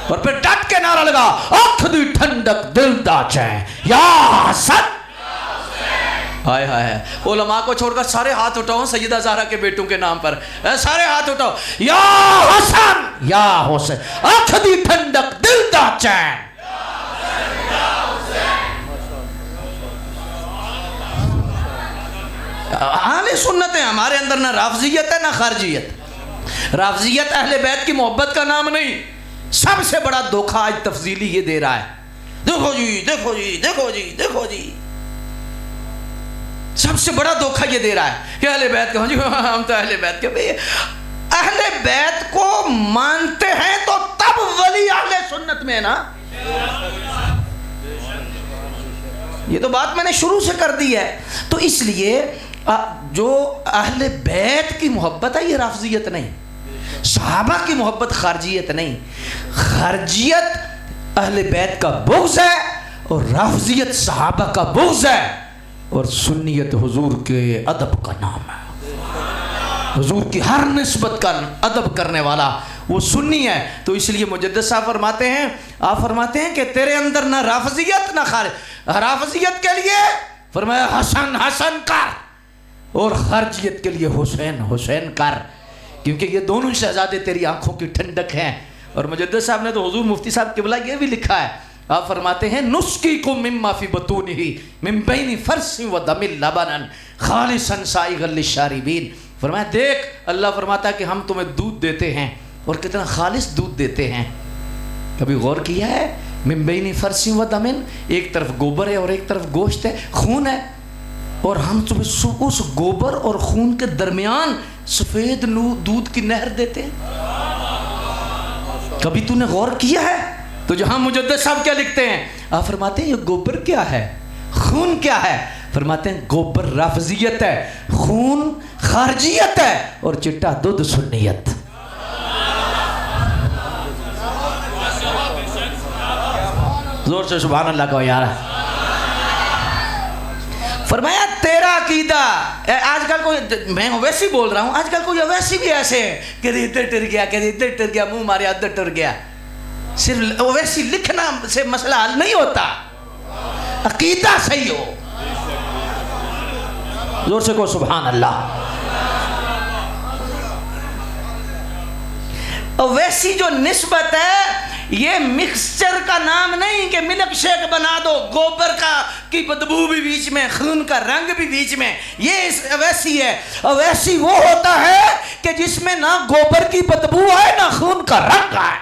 اور پھر ڈٹ کے نعرہ لگا، آنکھ دی ٹھنڈک دل دا چین یا حسن۔ ہائے ہائے، علماء کو چھوڑ کر سارے ہاتھ اٹھاؤ سیدہ زہرا کے بیٹوں کے نام پر، سارے ہاتھ اٹھاؤ، یا حسن یا حسین، آنکھ دی ٹھنڈک دل دا چین۔ اہل سنت ہیں ہمارے اندر، نہ رافضیت ہے نہ خارجیت۔ رافضیت اہل بیت کی محبت کا نام نہیں۔ سب سے بڑا دھوکہ آج تفضیلی یہ دے رہا ہے، دیکھو جی دیکھو جی دیکھو جی دیکھو جی، سب سے بڑا دھوکہ یہ دے رہا ہے کہ اہل بیت کے، جی ہم تو اہل بیت کے۔ بھئی اہل بیت کو مانتے ہیں تو تب ولی اہل سنت میں نا۔ یہ تو بات میں نے شروع سے کر دی ہے۔ تو اس لیے جو اہل بیت کی محبت ہے یہ رافضیت نہیں، صحابہ کی محبت خارجیت نہیں۔ خارجیت اہل بیت کا بغض ہے اور رافضیت صحابہ کا بغض ہے، اور سنیت حضور کے ادب کا نام ہے۔ حضور کی ہر نسبت کا ادب کرنے والا وہ سنی ہے۔ تو اس لیے مجدد صاحب فرماتے ہیں، آپ فرماتے ہیں کہ تیرے اندر نہ رافضیت نہ رافضیت کے لیے فرمایا حسن حسن کر، اور خارجیت کے لیے حسین حسین کر، کیونکہ یہ دونوں شہزادے تیری آنکھوں کی ٹھنڈک ہیں۔ اور مجدد صاحب نے تو حضور مفتی صاحب قبلہ یہ بھی لکھا ہے، آپ فرماتے ہیں نسکی کو مما فی بطونہ من بین فرس و دم لبنا خالصا سائغا للشاربین۔ فرمایا دیکھ، اللہ فرماتا ہے کہ ہم تمہیں دودھ دیتے ہیں اور کتنا خالص دودھ دیتے ہیں۔ کبھی غور کیا ہے؟ من بین فرس و دم، ایک طرف گوبر ہے اور ایک طرف گوشت ہے، خون ہے، اور ہم تمہیں اس گوبر اور خون کے درمیان سفید دودھ کی نہر دیتے ہیں۔ کبھی تو نے غور کیا ہے؟ تو جہاں مجدد صاحب کیا لکھتے ہیں، آپ فرماتے ہیں یہ گوبر کیا ہے، خون کیا ہے؟ فرماتے ہیں گوبر رافضیت ہے، خون خارجیت ہے، اور چٹا دودھ سنیت۔ زور سے سبحان اللہ کہو یار۔ فرمایا تیرا عقیدہ، آج کل کوئی، میں ویسے ہی بول رہا ہوں، آج کل کوئی ویسے بھی ایسے ہیں کہ ادھر ٹر گیا کہ ادھر ٹر گیا، منہ مارے ادھر ٹر گیا۔ صرف ویسے لکھنا سے مسئلہ حل نہیں ہوتا، عقیدہ صحیح ہو۔ زور سے کہو سبحان اللہ۔ اور ویسی جو نسبت ہے یہ مکسچر کا نام نہیں کہ ملک شیک بنا دو، گوبر کی بدبو بھی بیچ میں، خون کا رنگ بھی بیچ میں. یہ اویسی ہے. اویسی وہ ہوتا ہے کہ جس میں نہ گوبر کی بدبو آئے نہ خون کا رنگ آئے،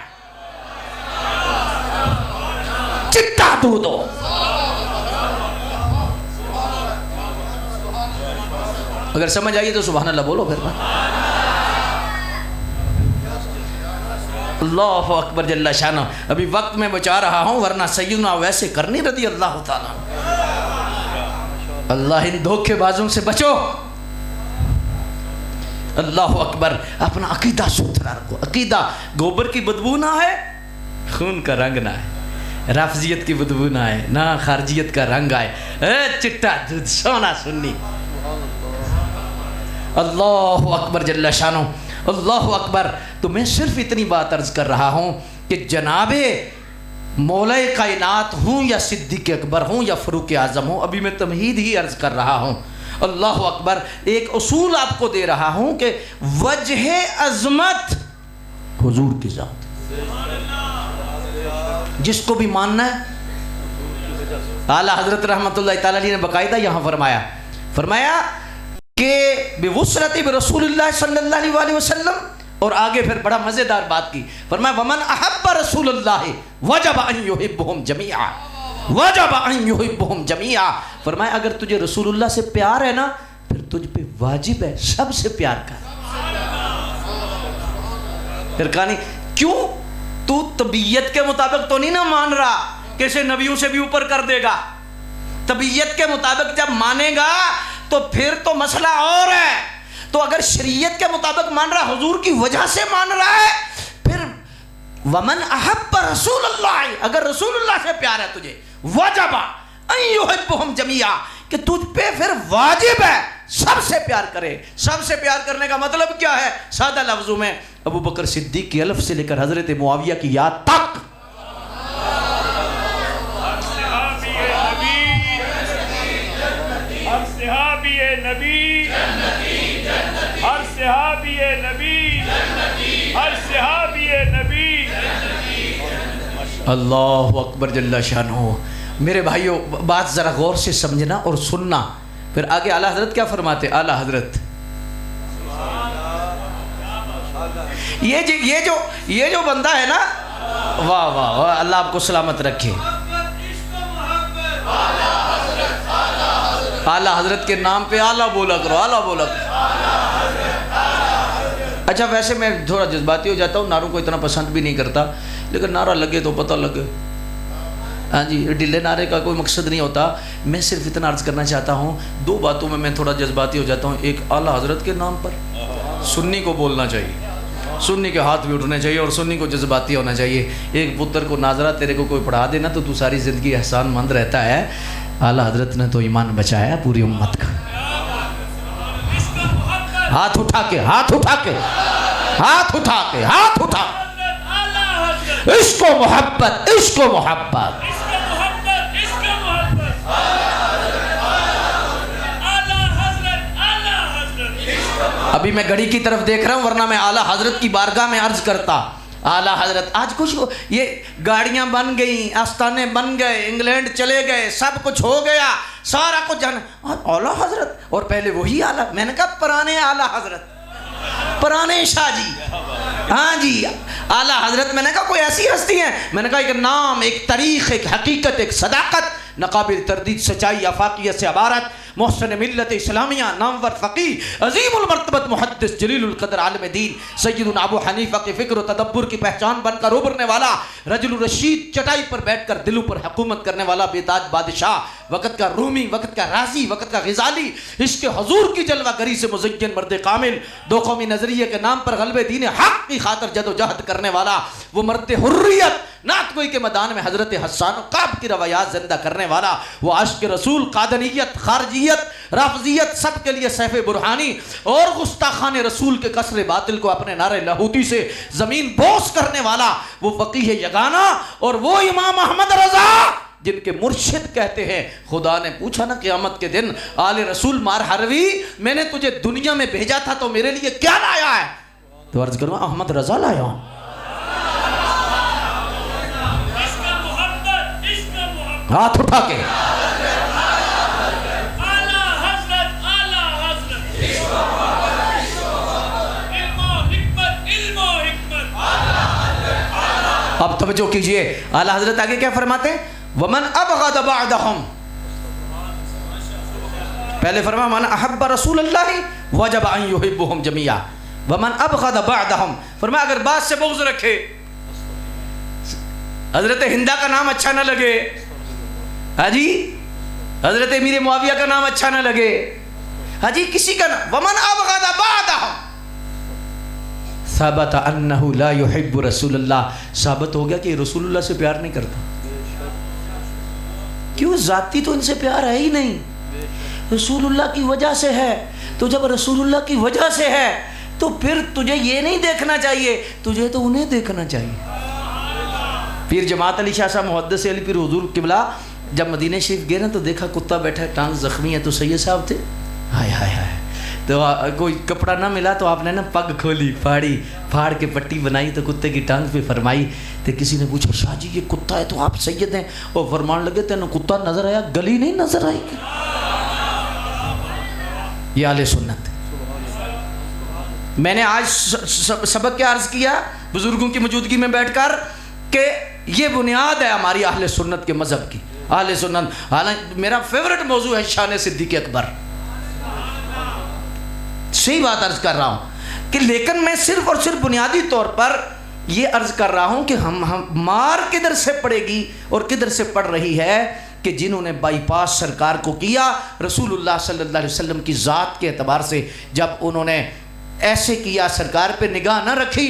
چٹا دودھ ہو. اگر سمجھ آئیے تو سبحان اللہ بولو پھر. اللہ اکبر جل شانہ. ابھی وقت میں بچا رہا ہوں ورنہ سیدنا ویسے کرنی رضی اللہ تعالیٰ. اللہ ان دھوکے بازوں سے بچو. اللہ اکبر. اپنا عقیدہ ستھرا رکھو. عقیدہ گوبر کی بدبو نہ ہے، خون کا رنگ نہ ہے، رافضیت کی بدبو نہ ہے، نہ خارجیت کا رنگ آئے، چٹا دودھ سونا سنی. اللہ اکبر جل شانہ. اللہ اکبر. تو میں صرف اتنی بات عرض کر رہا ہوں کہ جناب مولا کائنات ہوں یا صدیق اکبر ہوں یا فاروق اعظم ہوں، ابھی میں تمہید ہی عرض کر رہا ہوں. اللہ اکبر. ایک اصول آپ کو دے رہا ہوں کہ وجہ عظمت حضور کی ذات. جس کو بھی ماننا ہے، اعلیٰ حضرت رحمت اللہ تعالیٰ علیہ نے باقاعدہ یہاں فرمایا کہ بوصلت برسول اللہ صلی اللہ علیہ وسلم، اور آگے پھر بڑا مزیدار بات کی. فرمایا ومن احب رسول اللہ وجب ان یحبہم جمیعا، وجب ان یحبہم جمیعا. فرمایا اگر تجھے رسول اللہ سے پیار ہے نا، پھر تجھ پہ واجب ہے سب سے پیار کر. پھر کہانی کیوں؟ تو طبیعت کے مطابق تو نہیں نہ مان رہا کہ اسے نبیوں سے بھی اوپر کر دے گا. طبیعت کے مطابق جب مانے گا تو پھر تو مسئلہ اور ہے. تو اگر شریعت کے مطابق مان رہا، حضور کی وجہ سے مان رہا ہے، پھر ومن احب رسول اللہ، اگر رسول اللہ سے پیار ہے تجھے، وجب ان یحبہم جمیعا، کہ تجھ پہ پھر واجب ہے سب سے پیار کرے. سب سے پیار کرنے کا مطلب کیا ہے؟ سادہ لفظوں میں ابو بکر صدیق کی الف سے لے کر حضرت معاویہ کی یا تک. اللہ اکبر جل شانہ. میرے بھائیوں بات ذرا غور سے سمجھنا اور سننا. پھر آگے اعلیٰ حضرت کیا فرماتے؟ اعلیٰ حضرت یہ جو بندہ ہے نا، واہ واہ واہ، اللہ آپ کو سلامت رکھے. اعلیٰ حضرت کے نام پہ اعلیٰ بولا کرو، اعلیٰ بولا کرو. اچھا ویسے میں تھوڑا جذباتی ہو جاتا ہوں، نعروں کو اتنا پسند بھی نہیں کرتا، لیکن نعرہ لگے تو پتہ لگے. ہاں جی، ڈھیلے نعرے کا کوئی مقصد نہیں ہوتا. میں صرف اتنا عرض کرنا چاہتا ہوں، دو باتوں میں تھوڑا جذباتی ہو جاتا ہوں. ایک اعلیٰ حضرت کے نام پر سنی کو بولنا چاہیے، سنی کے ہاتھ بھی اٹھنے چاہیے اور سنی کو جذباتی ہونا چاہیے. ایک پتر کو ناظرہ تیرے کو کوئی پڑھا دینا تو ساری زندگی احسان مند رہتا ہے. اعلیٰ حضرت نے تو ایمان بچایا پوری امت کا. ہاتھ اٹھا کے ہاتھ اٹھا کے ہاتھ اٹھا کے ہاتھ اٹھا. عشق و محبت، عشق و محبت. ابھی میں گھڑی کی طرف دیکھ رہا ہوں ورنہ میں اعلیٰ حضرت کی بارگاہ میں عرض کرتا. اعلیٰ حضرت آج کچھ یہ گاڑیاں بن گئیں، آستانے بن گئے، انگلینڈ چلے گئے، سب کچھ ہو گیا، سارا کچھ جانا. اعلیٰ حضرت اور پہلے وہی اعلیٰ. میں نے کہا پرانے اعلیٰ حضرت، پرانے شاہ جی. ہاں جی اعلیٰ حضرت. میں نے کہا کوئی ایسی ہستی ہیں؟ میں نے کہا ایک نام، ایک تاریخ، ایک حقیقت، ایک صداقت، ناقابل تردید سچائی، افاقیت سے عبارت، محسن ملت اسلامیہ، نامور فقیہ، عظیم المرتبت محدث، جلیل القدر عالم دین، سیدنا ابو حنیفہ کے فکر و تدبر کی پہچان بن کر ابھرنے والا، رجل الرشید، چٹائی پر بیٹھ کر دلوں پر حکومت کرنے والا بے تاج بادشاہ، وقت کا رومی، وقت کا رازی، وقت کا غزالی، عشق حضور کی جلوہ گری سے مزین مرد کامل، دو قومی نظریے کے نام پر غلبے دین حق کی خاطر جد و جہد کرنے والا، وہ مرد حریت، نعت گوئی کے میدان میں حضرت حسان و قعب کی روایات زندہ کرنے والا، وہ عاشق رسول، قادنیت، خارجیت، رافضیت، سب کے لیے سیف برہانی اور گستاخان رسول کے قصر باطل کو اپنے نعرہ لاہوتی سے زمین بوس کرنے والا، وہ فقیہ یگانہ اور وہ امام احمد رضا جن کے مرشد کہتے ہیں خدا نے پوچھا نا قیامت کے دن آل رسول مار حروی میں نے تجھے دنیا میں بھیجا تھا تو میرے لیے کیا لایا ہے؟ تو عرض کروں احمد رضا لایا ہوں. ہاتھ اٹھا کے اب توجہ کیجئے، اعلیٰ حضرت آگے کیا فرماتے ہیں؟ وَمَنْ أَبْغَضَ بَعْدَهُمْ، پہلے فرمایا من احب رسول اللہ وجب ان يحبهم جميعا، ومن ابغض بعدهم، فرمایا اگر بعد سے بغض رکھے، حضرت ہندا کا نام اچھا نہ لگے، ہاں جی حضرت امیر معاویہ کا نام اچھا نہ لگے، ہاں جی کسی کا نام، ومن ابغض بعدهم ثبت انه لا يحب رسول اللہ، ثابت ہو گیا کہ رسول اللہ سے پیار نہیں کرتا. کیوں؟ ذاتی تو ان سے پیار ہے ہی نہیں، رسول اللہ کی وجہ سے ہے. تو جب رسول اللہ کی وجہ سے ہے تو پھر تجھے یہ نہیں دیکھنا چاہیے، تجھے تو انہیں دیکھنا چاہیے. پیر جماعت علی شاہ صاحب محدث علی پیر حضور قبلہ جب مدینہ شریف گئے نا تو دیکھا کتا بیٹھا ہے، ٹانگ زخمی ہے، تو سید صاحب تھے، ہائے ہائے ہائے، تو کوئی کپڑا نہ ملا تو آپ نے نا پگ کھولی، پھاڑ کے پٹی بنائی تو کتے کی ٹانگ پہ فرمائی. تو کسی نے پوچھا شاہ جی یہ کتا ہے تو آپ سید ہیں؟ اور فرمان لگے تینوں کتا نظر آیا، گلی نہیں نظر آئی. یہ اہل سنت. میں نے آج سبق کیا عرض کیا بزرگوں کی موجودگی میں بیٹھ کر کہ یہ بنیاد ہے ہماری اہل سنت کے مذہب کی. اہل سنت، حالانکہ میرا فیورٹ موضوع ہے شان صدیق اکبر، صحیح بات عرض کر رہا ہوں کہ لیکن میں صرف اور صرف بنیادی طور پر یہ عرض کر رہا ہوں کہ ہم مار کدھر سے پڑے گی اور کدھر سے پڑ رہی ہے کہ جنہوں نے بائی پاس سرکار کو کیا رسول اللہ صلی اللہ علیہ وسلم کی ذات کے اعتبار سے، جب انہوں نے ایسے کیا سرکار پہ نگاہ نہ رکھی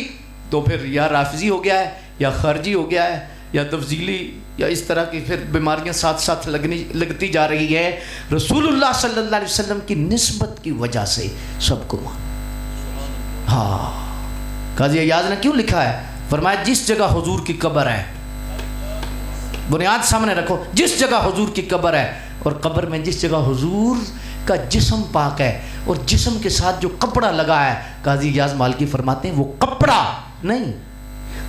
تو پھر یا رافضی ہو گیا ہے یا خارجی ہو گیا ہے یا تفضیلی یا اس طرح کی پھر بیماریاں ساتھ ساتھ لگتی جا رہی ہے. رسول اللہ صلی اللہ علیہ وسلم کی نسبت کی وجہ سے سب کو مان. ہاں قاضی ایاز نے کیوں لکھا ہے؟ فرمایا جس جگہ حضور کی قبر ہے، بنیاد سامنے رکھو، جس جگہ حضور کی قبر ہے اور قبر میں جس جگہ حضور کا جسم پاک ہے اور جسم کے ساتھ جو کپڑا لگا ہے، قاضی ایاز مالکی فرماتے ہیں وہ کپڑا نہیں،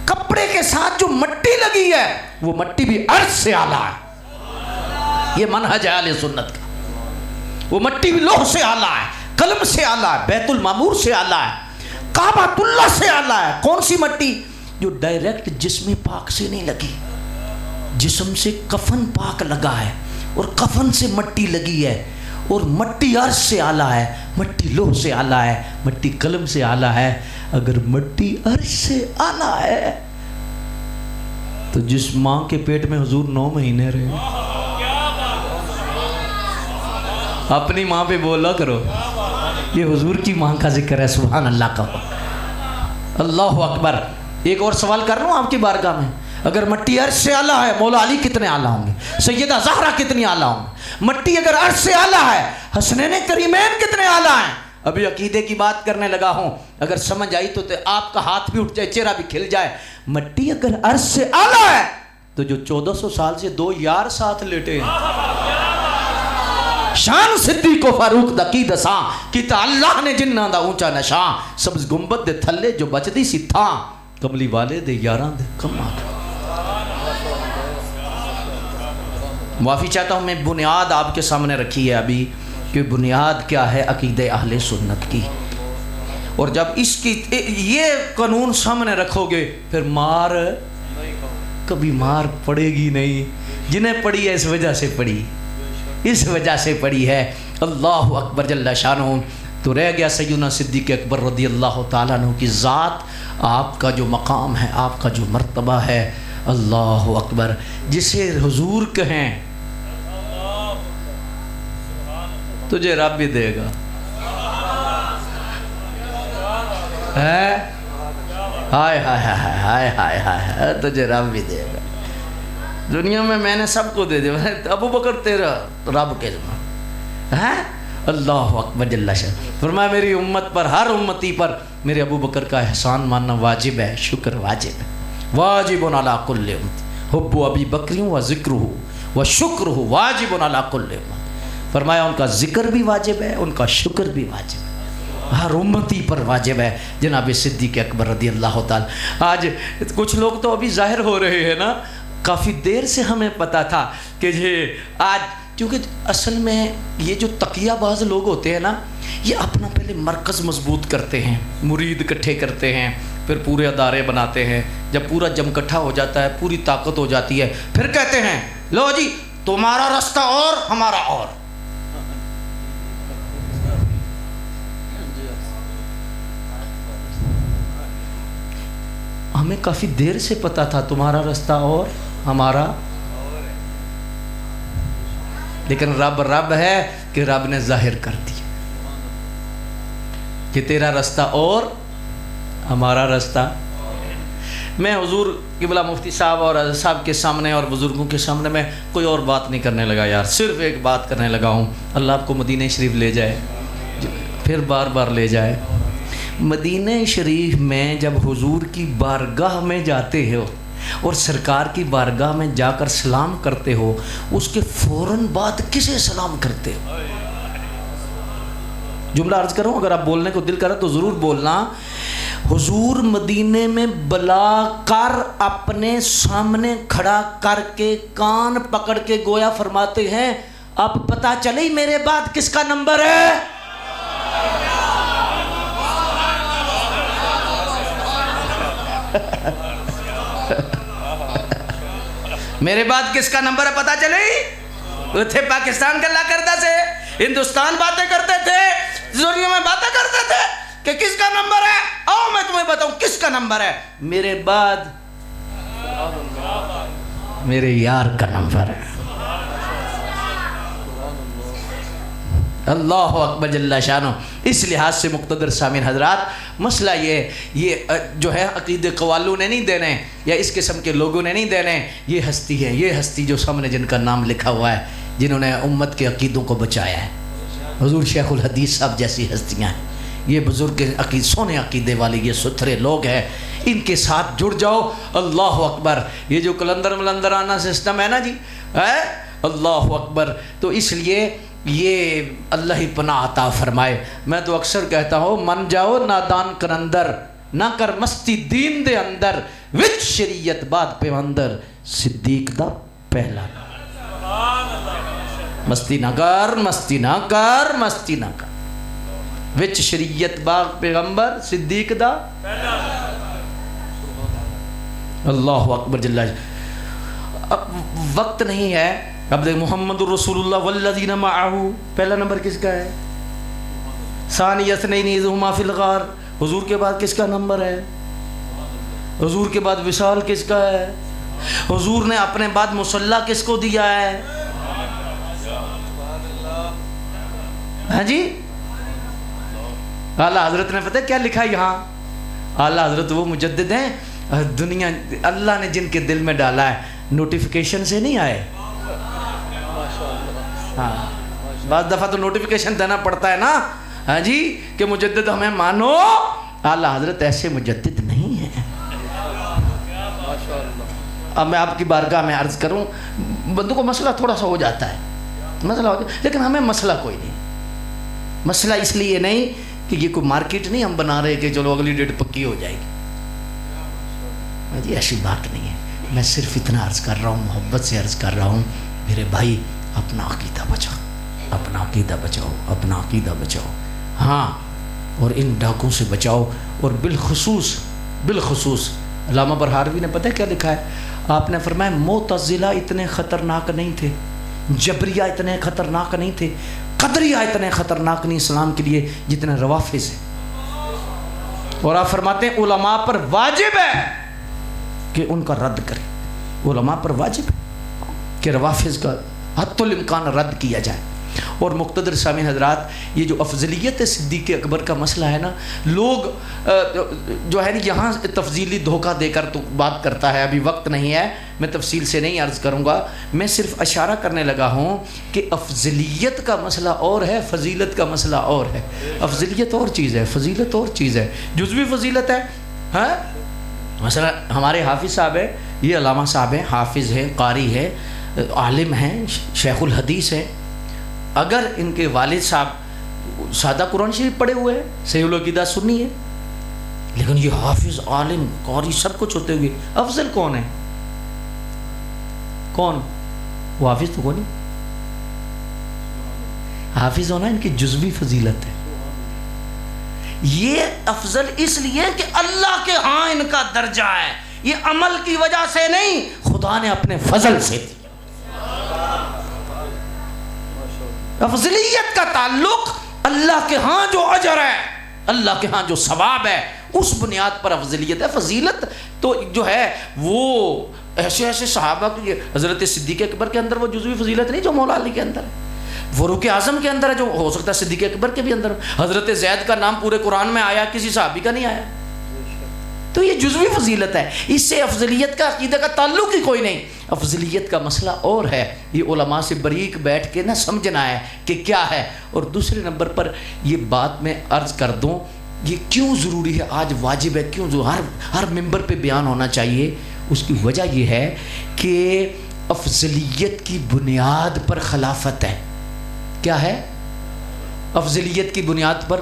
کپڑے کے ساتھ جو مٹی لگی ہے وہ مٹی بھی عرش سے اعلیٰ ہے. یہ منہج ہے اہل سنت کا. وہ مٹی بھی لوح سے اعلیٰ ہے، قلم سے اعلیٰ ہے، بیت المعمور سے اعلیٰ ہے، کعبۃ اللہ سے اعلیٰ ہے. کون سی مٹی؟ جو ڈائریکٹ جسم پاک سے نہیں لگی، جسم سے کفن پاک لگا ہے اور کفن سے مٹی لگی ہے، اور مٹی عرش سے اعلیٰ ہے، مٹی لوح سے اعلیٰ ہے، مٹی قلم سے اعلیٰ ہے. اگر مٹی عرش سے اعلیٰ ہے تو جس ماں کے پیٹ میں حضور 9 مہینے رہے، اپنی ماں پہ بولا کرو، یہ حضور کی ماں کا ذکر ہے. سبحان اللہ کا، اللہ اکبر. ایک اور سوال کر رہا ہوں آپ کی بارگاہ میں، اگر مٹی عرش سے اعلیٰ ہے مولا علی کتنے اعلیٰ ہوں گے؟ سیدہ زہرا کتنی اعلیٰ ہوں گے؟ مٹی اگر عرش سے اعلیٰ ہے حسنین کریمین کتنے اعلیٰ ہیں؟ ابھی عقیدے کی بات کرنے لگا ہوں، اگر سمجھ آئی تو آپ کا ہاتھ بھی اٹھ جائے، چہرہ بھی کھل جائے. مٹی اگر عرش سے اعلیٰ ہے تو جو 1400 سال سے 2 یار ساتھ لیٹے ہیں، شان صدیق و فاروق دقی دساں کیتا اللہ نے جنہ دا اونچا نشاں، سبز گنبد دے تھلے جو بچدی سی تھاں، کملی والے دے یاران دے کم آگا. معافی چاہتا ہوں میں بنیاد آپ کے سامنے رکھی ہے ابھی کہ بنیاد کیا ہے عقیدہ اہل سنت کی. اور جب اس کی یہ قانون سامنے رکھو گے پھر مار کبھی مار پڑے گی نہیں. جنہیں پڑی ہے اس وجہ سے پڑی، اس وجہ سے پڑی ہے. اللہ اکبر جل شانہ. تو رہ گیا سیدنا صدیق اکبر رضی اللہ تعالیٰ عنہ کی ذات، آپ کا جو مقام ہے، آپ کا جو مرتبہ ہے. اللہ اکبر. جسے حضور کہیں تجھے رب بھی دے گا. ہائے ہائے ہائے ہائے ہائے، تجھے رب بھی دے گا. دنیا میں نے سب کو دے دیا، ابو بکر تیرا رب کے ہے. اللہ اکبر جل شانہ. فرمایا میری امت پر، ہر امتی پر میرے ابو بکر کا احسان ماننا واجب ہے، شکر واجب ہے. واجب علی کل امتی حب ابی بکر و ذکرہ و شکرہ واجب علی کل امتی. فرمایا ان کا ذکر بھی واجب ہے، ان کا شکر بھی واجب ہے، ہر امتی پر واجب ہے. جناب صدیق اکبر رضی اللہ تعالی. آج کچھ لوگ تو ابھی ظاہر ہو رہے ہیں نا، کافی دیر سے ہمیں پتا تھا کہ یہ آج، کیونکہ اصل میں یہ جو تقیہ باز لوگ ہوتے ہیں نا، یہ اپنا پہلے مرکز مضبوط کرتے ہیں، مرید اکٹھے کرتے ہیں، پھر پورے ادارے بناتے ہیں، جب پورا جم اکٹھا ہو جاتا ہے، پوری طاقت ہو جاتی ہے، پھر کہتے ہیں لو جی تمہارا راستہ اور ہمارا اور. ہمیں کافی دیر سے پتا تھا تمہارا راستہ اور ہمارا، لیکن رب ہے کہ رب نے ظاہر کر دیا کہ تیرا راستہ اور ہمارا راستہ. میں حضور قبلہ مفتی صاحب اور حضرت صاحب کے سامنے اور بزرگوں کے سامنے میں کوئی اور بات نہیں کرنے لگا یار، صرف ایک بات کرنے لگا ہوں. اللہ آپ کو مدینہ شریف لے جائے، پھر بار بار لے جائے. مدینہ شریف میں جب حضور کی بارگاہ میں جاتے ہو اور سرکار کی بارگاہ میں جا کر سلام کرتے ہو، اس کے فوراً بعد کسے سلام کرتے ہو؟ جملہ عرض کروں، اگر آپ بولنے کو دل کرے تو ضرور بولنا. حضور مدینے میں بلا کر اپنے سامنے کھڑا کر کے کان پکڑ کے گویا فرماتے ہیں اب پتہ چلی میرے بعد کس کا نمبر ہے. میرے بعد کس کا نمبر ہے پتہ چلی. وہ تھے پاکستان کا اللہ کرتا سے، ہندوستان باتیں کرتے تھے، دنیا میں باتیں کرتے تھے کہ کس کا نمبر ہے. آؤ میں تمہیں بتاؤں کس کا نمبر ہے. میرے بعد میرے یار کا نمبر ہے. اللہ اکبر جل شانہ. اس لحاظ سے مقتدر سامعین حضرات، مسئلہ یہ جو ہے عقیدے قوالوں نے نہیں دینے یا اس قسم کے لوگوں نے نہیں دینے. یہ ہستی ہے، یہ ہستی جو سامنے جن کا نام لکھا ہوا ہے، جنہوں نے امت کے عقیدوں کو بچایا ہے، حضور شیخ الحدیث صاحب جیسی ہستیاں ہیں. یہ بزرگ سونے عقیدے والے یہ ستھرے لوگ ہیں، ان کے ساتھ جڑ جاؤ. اللہ اکبر. یہ جو کلندر ملندرانہ سسٹم ہے نا جی، اللہ اکبر. تو اس لیے یہ اللہ ہی پناہ عطا فرمائے. میں تو اکثر کہتا ہوں من جاؤ نادان کرندر، نہ کر مستی دین دے اندر، وچ شریعت بعد پیوندر، صدیق دا پہلا. مستی نہ کر، مستی نہ کر، مستی نہ کر، وچ شریعت باغ پیغمبر صدیق دا. اللہ اکبر جل. اب وقت نہیں ہے. اب دیکھ محمد الرسول اللہ والذین معہ، پہلا نمبر کس کا ہے؟ ثانی اثنین اذ ہما فی الغار. حضور کے بعد کس کا نمبر ہے؟ حضور کے بعد وصال کس کا ہے؟ حضور نے اپنے بعد مصلی کس کو دیا ہے؟ ہاں جی، اعلیٰ حضرت نے پتہ کیا لکھا یہاں؟ اعلیٰ حضرت وہ مجدد ہیں دنیا اللہ نے جن کے دل میں ڈالا ہے، نوٹیفیکیشن سے نہیں آئے. ہاں بعض دفعہ تو نوٹیفیکیشن دینا پڑتا ہے نا، ہاں جی، کہ مجدد ہمیں مانو. اعلیٰ حضرت ایسے مجدد نہیں ہیں. اب میں آپ کی بارگاہ میں عرض کروں، بندوں کو مسئلہ تھوڑا سا ہو جاتا ہے، مسئلہ ہو جاتا ہے، لیکن ہمیں مسئلہ کوئی نہیں. مسئلہ اس لیے نہیں کہ یہ کوئی مارکیٹ نہیں ہم بنا رہے کہ چلو اگلی ڈیٹ پکی ہو جائے گی. جی ایسی بات نہیں ہے. میں صرف اتنا عرض کر رہا ہوں، محبت سے عرض کر رہا ہوں، میرے بھائی اپنا عقیدہ بچاؤ، اپنا عقیدہ بچاؤ، اپنا عقیدہ بچاؤ. ہاں، اور ان ڈاکوں سے بچاؤ. اور بالخصوص علامہ برہاروی نے پتہ کیا لکھا ہے؟ آپ نے فرمایا معتزلہ اتنے خطرناک نہیں تھے، جبریہ اتنے خطرناک نہیں تھے، قدریہ اتنے خطرناک نہیں اسلام کے لیے جتنے روافض ہیں. اور آپ فرماتے ہیں علماء پر واجب ہے کہ ان کا رد کریں. علماء پر واجب ہے کہ روافض کا حتی الامکان رد کیا جائے. اور مقتدر سامعین حضرات، یہ جو افضلیت صدیق اکبر کا مسئلہ ہے نا، لوگ جو ہے نا یہاں تفضیلی دھوکہ دے کر تو بات کرتا ہے. ابھی وقت نہیں ہے، میں تفصیل سے نہیں عرض کروں گا. میں صرف اشارہ کرنے لگا ہوں کہ افضلیت کا مسئلہ اور ہے، فضیلت کا مسئلہ اور ہے. افضلیت اور چیز ہے، فضیلت اور چیز ہے. جزوی فضیلت ہے. ہاں مثلا ہمارے حافظ صاحب ہیں، یہ علامہ صاحب ہیں، حافظ ہیں، قاری ہیں، عالم ہیں، شیخ الحدیث ہیں. اگر ان کے والد صاحب سادہ قرآن شریف پڑھے ہوئے ہیں، صحیح العقیدہ سنی ہے، لیکن یہ حافظ، عالم، قاری سب کچھ ہوتے ہوئے افضل کون ہے؟ کون؟ وہ حافظ تو کون نہیں. حافظ ہونا ان کی جزوی فضیلت ہے. یہ افضل اس لیے کہ اللہ کے ہاں ان کا درجہ ہے، یہ عمل کی وجہ سے نہیں، خدا نے اپنے فضل سے دیا. افضلیت کا تعلق اللہ کے ہاں جو اجر ہے، اللہ کے ہاں جو ثواب ہے، اس بنیاد پر افضلیت ہے. فضیلت تو جو ہے وہ ایسے ایسے صحابہ کی، حضرت صدیق اکبر کے اندر وہ جزوی فضیلت نہیں جو مولا علی کے اندر ہے، فاروق اعظم کے اندر ہے جو ہو سکتا ہے صدیق اکبر کے بھی اندر. حضرت زید کا نام پورے قرآن میں آیا، کسی صحابی کا نہیں آیا. تو یہ جزوی فضیلت ہے، اس سے افضلیت کا عقیدہ کا تعلق ہی کوئی نہیں. افضلیت کا مسئلہ اور ہے، یہ علماء سے بریک بیٹھ کے نہ سمجھنا ہے کہ کیا ہے. اور دوسرے نمبر پر یہ بات میں عرض کر دوں، یہ کیوں ضروری ہے، آج واجب ہے، کیوں ہر ممبر پہ بیان ہونا چاہیے. اس کی وجہ یہ ہے کہ افضلیت کی بنیاد پر خلافت ہے. کیا ہے؟ افضلیت کی بنیاد پر،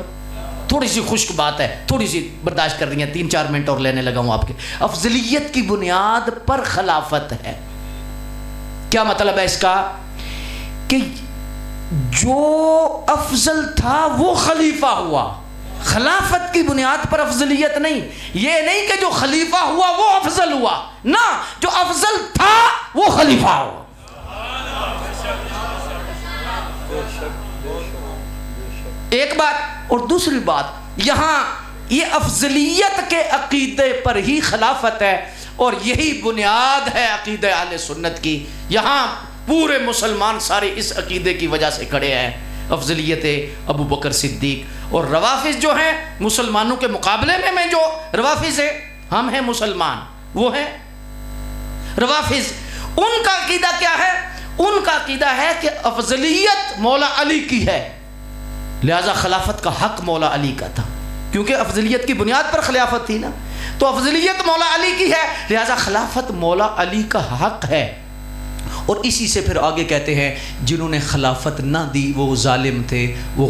تھوڑی سی خشک بات ہے، تھوڑی سی برداشت کر دیں، 3-4 منٹ اور لینے لگا ہوں آپ کے. افضلیت کی بنیاد پر خلافت ہے. کیا مطلب ہے اس کا؟ کہ جو افضل تھا وہ خلیفہ ہوا. خلافت کی بنیاد پر افضلیت نہیں. یہ نہیں کہ جو خلیفہ ہوا وہ افضل ہوا، نہ، جو افضل تھا وہ خلیفہ ہوا. ایک بات. اور دوسری بات، یہاں یہ افضلیت کے عقیدے پر ہی خلافت ہے، اور یہی بنیاد ہے عقیدہ اہل سنت کی. یہاں پورے مسلمان سارے اس عقیدے کی وجہ سے کھڑے ہیں، افضلیت ابو بکر صدیق. اور روافظ جو ہیں مسلمانوں کے مقابلے میں جو روافظ ہیں، ہم ہیں مسلمان، وہ ہیں روافظ. ان کا عقیدہ کیا ہے؟ ان کا عقیدہ ہے کہ افضلیت مولا علی کی ہے، لہذا خلافت کا حق مولا علی کا تھا، کیونکہ افضلیت کی بنیاد پر خلافت تھی نا. تو افضلیت مولا علی کی ہے، لہذا خلافت مولا علی کا حق ہے. اور اسی سے پھر آگے کہتے ہیں جنہوں نے خلافت نہ دی وہ ظالم تھے، وہ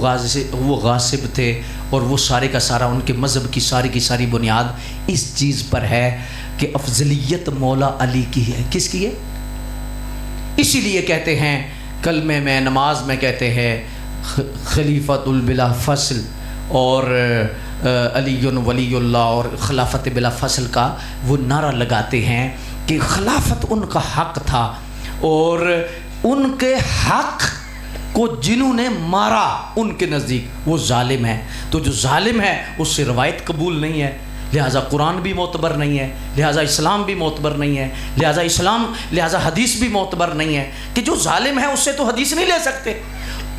غاصب تھے، اور وہ سارے کا سارا ان کے مذہب کی ساری بنیاد اس چیز پر ہے کہ افضلیت مولا علی کی ہے. کس کی ہے؟ اسی لیے کہتے ہیں کلمے میں، نماز میں کہتے ہیں خلیفۃ البلا فصل، اور علی ولی اللہ، اور خلافت بلا فصل کا وہ نعرہ لگاتے ہیں کہ خلافت ان کا حق تھا، اور ان کے حق کو جنہوں نے مارا ان کے نزدیک وہ ظالم ہے. تو جو ظالم ہے اس سے روایت قبول نہیں ہے، لہٰذا قرآن بھی معتبر نہیں ہے، لہٰذا اسلام بھی معتبر نہیں ہے، لہٰذا حدیث بھی معتبر نہیں ہے. کہ جو ظالم ہے اس سے تو حدیث نہیں لے سکتے،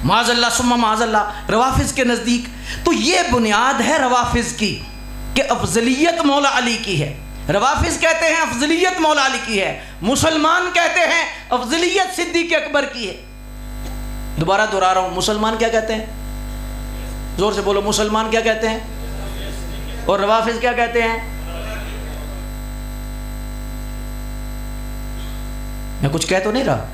معاذ اللہ ثم معاذ اللہ، روافظ کے نزدیک. تو یہ بنیاد ہے روافظ کی کہ افضلیت مولا علی کی ہے. روافظ کہتے ہیں افضلیت مولا علی کی ہے، مسلمان کہتے ہیں افضلیت صدیق اکبر کی ہے. دوبارہ دہرا رہا ہوں، مسلمان کیا کہتے ہیں؟ زور سے بولو، مسلمان کیا کہتے ہیں؟ اور روافظ کیا کہتے ہیں؟ میں کچھ کہہ تو نہیں رہا،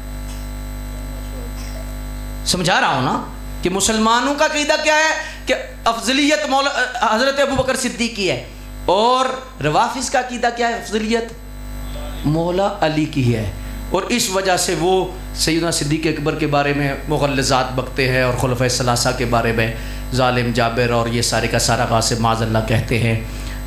سمجھا رہا ہوں نا کہ مسلمانوں کا عقیدہ کیا ہے کہ افضلیت مولا حضرت ابو بکر صدیق کی ہے، اور روافظ کا عقیدہ کیا ہے؟ افضلیت مولا علی کی ہے. اور اس وجہ سے وہ سیدنا صدیق اکبر کے بارے میں مغلظات بکتے ہیں، اور خلفائے ثلاثہ کے بارے میں ظالم جابر اور یہ سارے کا سارا غاصب معاذ اللہ کہتے ہیں.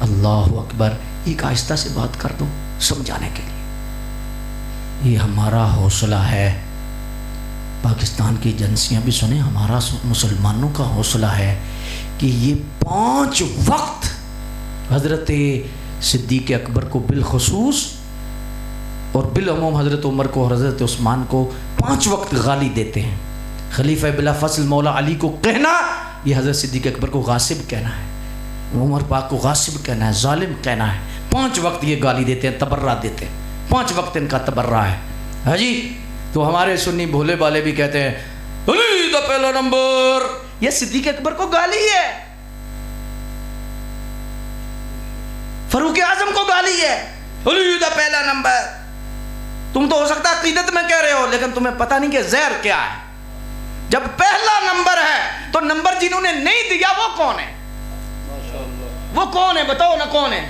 اللہ اکبر. ایک آہستہ سے بات کر دو سمجھانے کے لیے، یہ ہمارا حوصلہ ہے. پاکستان کی ایجنسیاں بھی سنیں، ہمارا مسلمانوں کا حوصلہ ہے کہ یہ 5 وقت حضرت صدیق اکبر کو بالخصوص اور بالعموم حضرت عمر کو اور حضرت عثمان کو 5 وقت گالی دیتے ہیں. خلیفہ بلا فصل مولا علی کو کہنا یہ حضرت صدیق اکبر کو غاصب کہنا ہے، عمر پاک کو غاصب کہنا ہے، ظالم کہنا ہے. 5 وقت یہ گالی دیتے ہیں، تبرہ دیتے ہیں. 5 وقت ان کا تبرہ ہے. ہاں جی. تو ہمارے سنی بھولے بالے بھی کہتے ہیں علی دا پہلا نمبر، یہ صدیق اکبر کو گالی ہے، فاروق اعظم کو گالی ہے، علی دا پہلا نمبر. تم تو ہو سکتا ہے عقیدت میں کہہ رہے ہو، لیکن تمہیں پتہ نہیں کہ زہر کیا ہے. جب پہلا نمبر ہے تو نمبر جنہوں نے نہیں دیا وہ کون ہے؟ وہ کون ہے؟ بتاؤ نا کون ہے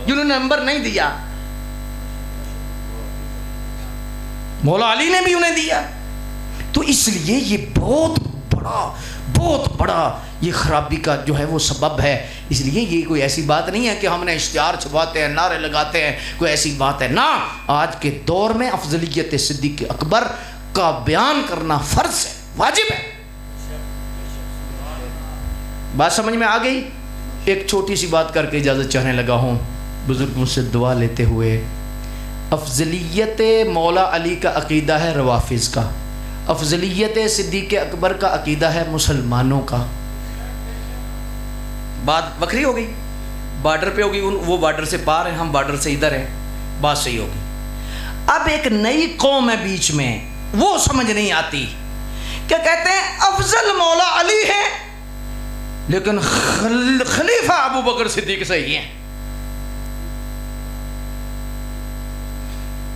جنہوں نے نمبر نہیں دیا؟ مولا علی نے بھی انہیں دیا. تو اس لیے یہ بہت بڑا یہ خرابی کا جو ہے وہ سبب ہے. اس لیے یہ کوئی ایسی بات نہیں ہے کہ ہم نے اشتہار چھپاتے ہیں، نعرے لگاتے ہیں، کوئی ایسی بات ہے نا. آج کے دور میں افضلیت صدیق اکبر کا بیان کرنا فرض ہے، واجب ہے. بات سمجھ میں آ گئی؟ ایک چھوٹی سی بات کر کے اجازت چاہنے لگا ہوں بزرگوں سے دعا لیتے ہوئے. افضلیت مولا علی کا عقیدہ ہے روافض کا، افضلیت صدیق اکبر کا عقیدہ ہے مسلمانوں کا. بات بکھری ہو گئی، بارڈر پہ ہوگی، وہ بارڈر سے پار ہیں، ہم بارڈر سے ادھر ہیں، بات صحیح ہوگی. اب ایک نئی قوم ہے بیچ میں، وہ سمجھ نہیں آتی کہ کہتے ہیں افضل مولا علی ہے لیکن خلیفہ ابو بکر صدیق صحیح ہیں.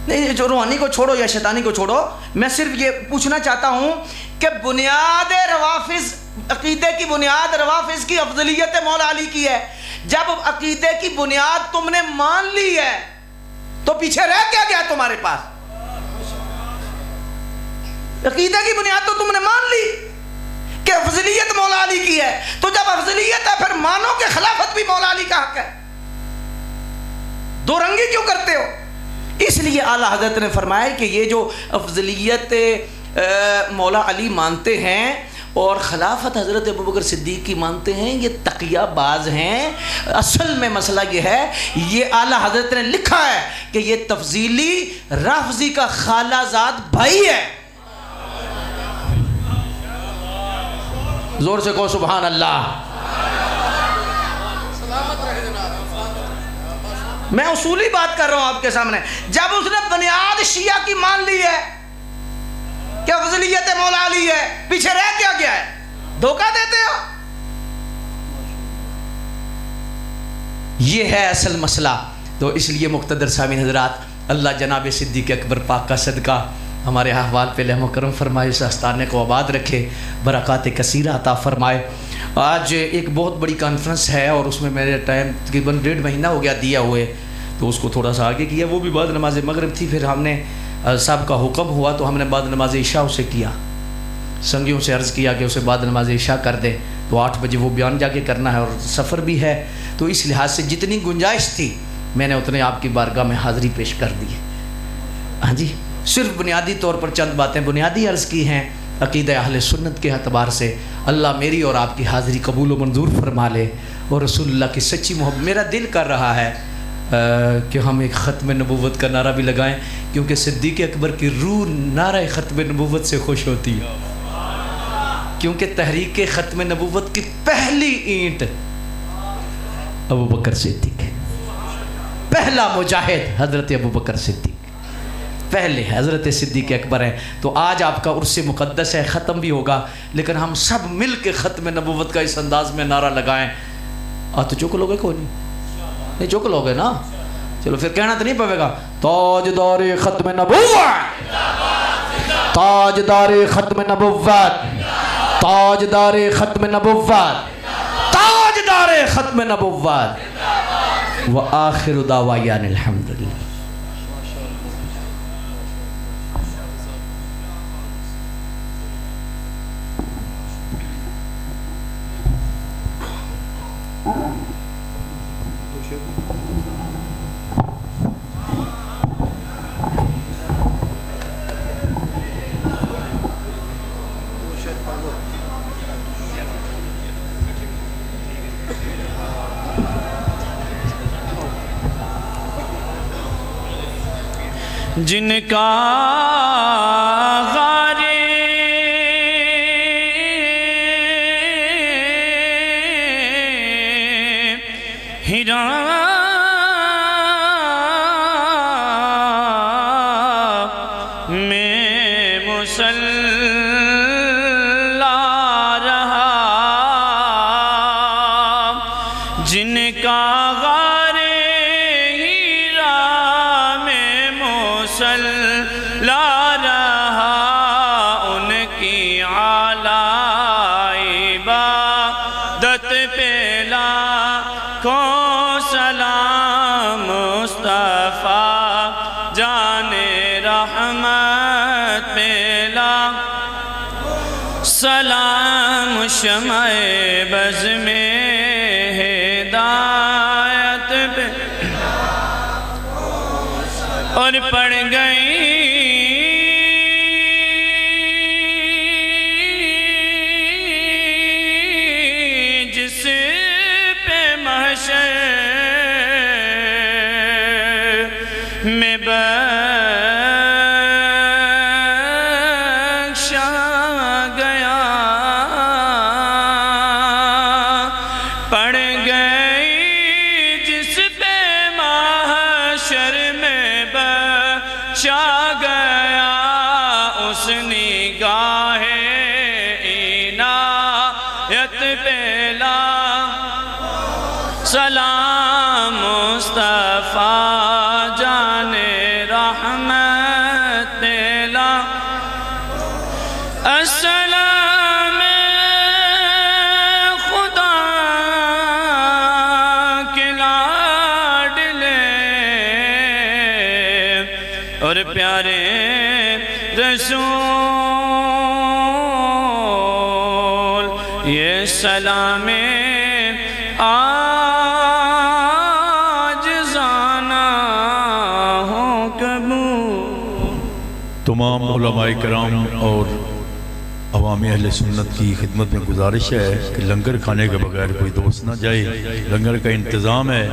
نہیں، جو روحانی کو چھوڑو یا شیطانی کو چھوڑو، میں صرف یہ پوچھنا چاہتا ہوں کہ بنیاد روافض، عقیدے کی بنیاد روافض کی افضلیت مولا علی کی ہے. جب عقیدے کی بنیاد تم نے مان لی ہے تو پیچھے رہ کیا گیا تمہارے پاس؟ عقیدے کی بنیاد تو تم نے مان لی کہ افضلیت مولا علی کی ہے، تو جب افضلیت ہے پھر مانو کہ خلافت بھی مولا علی کا حق ہے. دو رنگی کیوں کرتے ہو؟ اس لیے اعلیٰ حضرت نے فرمایا کہ یہ جو افضلیت مولا علی مانتے ہیں اور خلافت حضرت ابوبکر صدیق کی مانتے ہیں، یہ تقیہ باز ہیں. اصل میں مسئلہ یہ ہے، یہ اعلیٰ حضرت نے لکھا ہے کہ یہ تفضیلی رافضی کا خالہ زاد بھائی ہے. زور سے کہو سبحان اللہ. میں اصولی بات کر رہا ہوں آپ کے سامنے. جب اس نے بنیاد شیعہ کی مان لی ہے کہ افضلیت مولا علی ہے، پیچھے رہ کیا گیا ہے؟ دھوکہ دیتے ہو. یہ ہے اصل مسئلہ. تو اس لیے مقتدر سامعین حضرات، اللہ جناب صدیق اکبر پاک کا صدقہ ہمارے احوال پہ رحم و کرم فرمائے، اس آستانے کو آباد رکھے، برکات کثیرہ عطا فرمائے. آج ایک بہت بڑی کانفرنس ہے اور اس میں میرے ٹائم تقریباً 1.5 مہینہ ہو گیا دیا ہوئے، تو اس کو تھوڑا سا آگے کیا. وہ بھی بعد نماز مغرب تھی، پھر ہم نے صاحب کا حکم ہوا تو ہم نے بعد نماز عشاء اسے کیا. سنگیوں سے عرض کیا کہ اسے بعد نماز عشاء کر دے، تو 8 بجے وہ بیان جا کے کرنا ہے اور سفر بھی ہے. تو اس لحاظ سے جتنی گنجائش تھی میں نے اتنے آپ کی بارگاہ میں حاضری پیش کر دی. ہاں جی، صرف بنیادی طور پر چند باتیں بنیادی عرض کی ہیں عقیدہ اہل سنت کے اعتبار سے. اللہ میری اور آپ کی حاضری قبول و منظور فرما لے اور رسول اللہ کی سچی محبت. میرا دل کر رہا ہے کہ ہم ایک ختم نبوت کا نعرہ بھی لگائیں، کیونکہ صدیق اکبر کی روح نعرہ ختم نبوت سے خوش ہوتی ہے. کیونکہ تحریک ختم نبوت کی پہلی اینٹ ابو بکر صدیق، پہلا مجاہد حضرت ابو بکر صدیق، پہلے حضرت صدیق اکبر ہے. تو آج آپ کا عرس مقدس ہے، ختم بھی ہوگا، لیکن ہم سب مل کے ختم نبوت کا اس انداز میں نعرہ لگائیں. تو چوک لوگے کوئی نہیں چوک لوگے نا، چلو پھر کہنا تو نہیں پڑے گا. تاجدار ختم نبوت، تاجدار ختم نبوت، تاجدار ختم نبوت، تاجدار ختم نبوت. وآخر دعوانا الحمدللہ. جن کا غار ہرا میں مسلح رہا، جن کا غار ہیرا میں مسلح رہا، ان کی اعلیٰ عبادت پہ لاکھوں سلام. مصطفیٰ جان رحمت پیلا سلام شمع بز میں ہدایت پہ اور پڑ گئی جس پہ محشر میں بخشا گیا پڑ گئی جس پہ محشر میں بخشا گیا اس نگاہ عنایت پہ لا سلام مصطفیٰ جان رحمت لا السلام خدا کے لاڈلے اور پیارے رسول یہ سلام تمام علماء کرام اور عوام اہل سنت کی خدمت میں گزارش ہے کہ لنگر کھانے کے بغیر کوئی دوست نہ جائے، لنگر کا انتظام ہے۔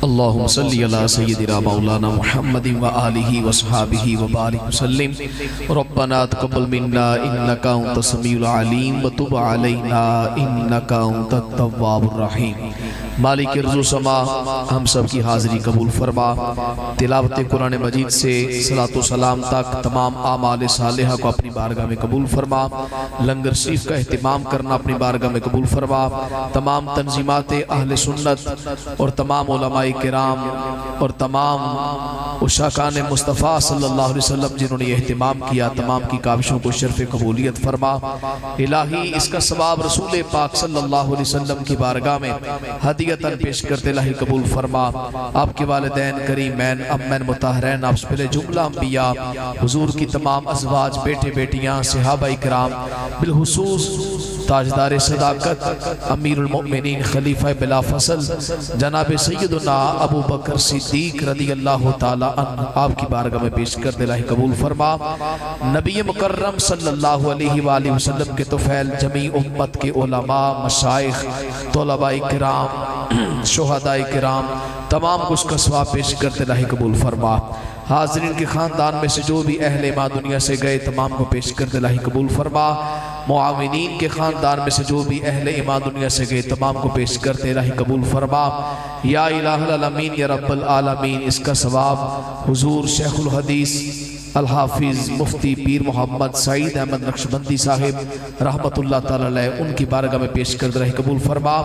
اللہم صلی علی سیدنا مولانا محمد وآلہ وصحابہ وبارک وسلم ربنا تقبل منا انکا انت السمیع العلیم وتب علینا انکا انت التواب الرحیم۔ مالک ارض و سما ہم سب کی حاضری قبول فرما، تلاوت قرآن مجید سے صلاۃ و سلام تک تمام اعمال صالحہ کو اپنی بارگاہ میں قبول فرما، لنگر شریف کا اہتمام کرنا اپنی بارگاہ میں قبول فرما، تمام تنظیمات اہل سنت اور تمام علماء کرام اور تمام عشاقان مصطفیٰ صلی اللہ علیہ وسلم جنہوں نے اہتمام کیا، تمام کی کاوشوں کو شرف قبولیت فرما۔ الہی اس کا ثواب رسول پاک صلی اللہ علیہ وسلم کی بارگاہ میں ہدیتاً پیش کرتے الہی قبول فرما۔ آپ کے والدین کریمین امین مطہرین، آپ سے پہلے جملہ انبیاء، حضور کی تمام ازواج، بیٹے بیٹیاں، صحابہ اکرام، بالخصوص تاجدار صداقت امیر المؤمنین خلیفہ بلا فصل جناب سیدنا ابو بکر صدیق رضی اللہ تعالی عنہ، آپ کی بارگاہ میں پیش کرتے الہی قبول فرما۔ نبی مکرم صلی اللہ علیہ وآلہ وسلم کے طفیل جمیع امت کے علماء، مشائخ، طلباء کرام، شہداء کرام، تمام کو اس کا ثواب پیش کرتے الہی قبول فرما۔ حاضرین کے خاندان میں سے جو بھی اہل ماں دنیا سے گئے تمام کو پیش کرتے الہی قبول فرما۔ معاونین کے خاندان میں سے جو بھی اہل ایمان دنیا سے گئے تمام کو پیش کرتے الہی قبول فرما۔ یا الہ العالمین یا رب العالمین، اس کا ثواب حضور شیخ الحدیث الحافظ مفتی پیر محمد سعید احمد نقشبندی صاحب رحمت اللہ تعالی علیہ، ان کی بارگاہ میں پیش کرتے رہے قبول فرما۔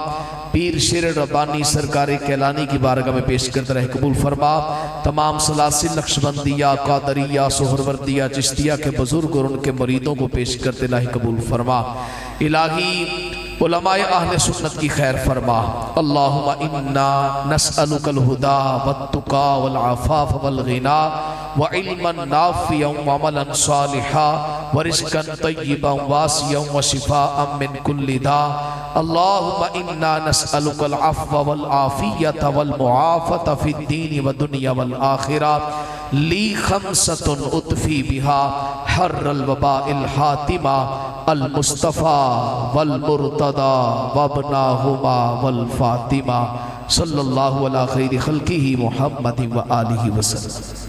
پیر شیر ربانی سرکار کیلانی کی بارگاہ میں پیش کرتے رہے قبول فرما۔ تمام سلاسل نقشبندیہ، قادریہ، سہروردیہ، چشتیہ کے بزرگ اور ان کے مریدوں کو پیش کرتے الہی قبول فرما۔ الہی علماء اہل سنت کی خیر فرما۔ اللہم انا نسألک الہدا والتقا والعفاف والغنا وعلما نافعا وعملا صالحا ورزقا طیبا واسعا وشفاء من کل داء۔ اللہم انا نسألک العفو والعافیت والمعافت فی الدین والدنیا والآخرہ۔ لی خمسۃ اطفی بہا حر الوباء الحاتمہ، المصطفیٰ والمرتضی وابناہما والفاطمہ، صلی اللہ علیہ خیر خلقہ محمد وآلہ وسلم۔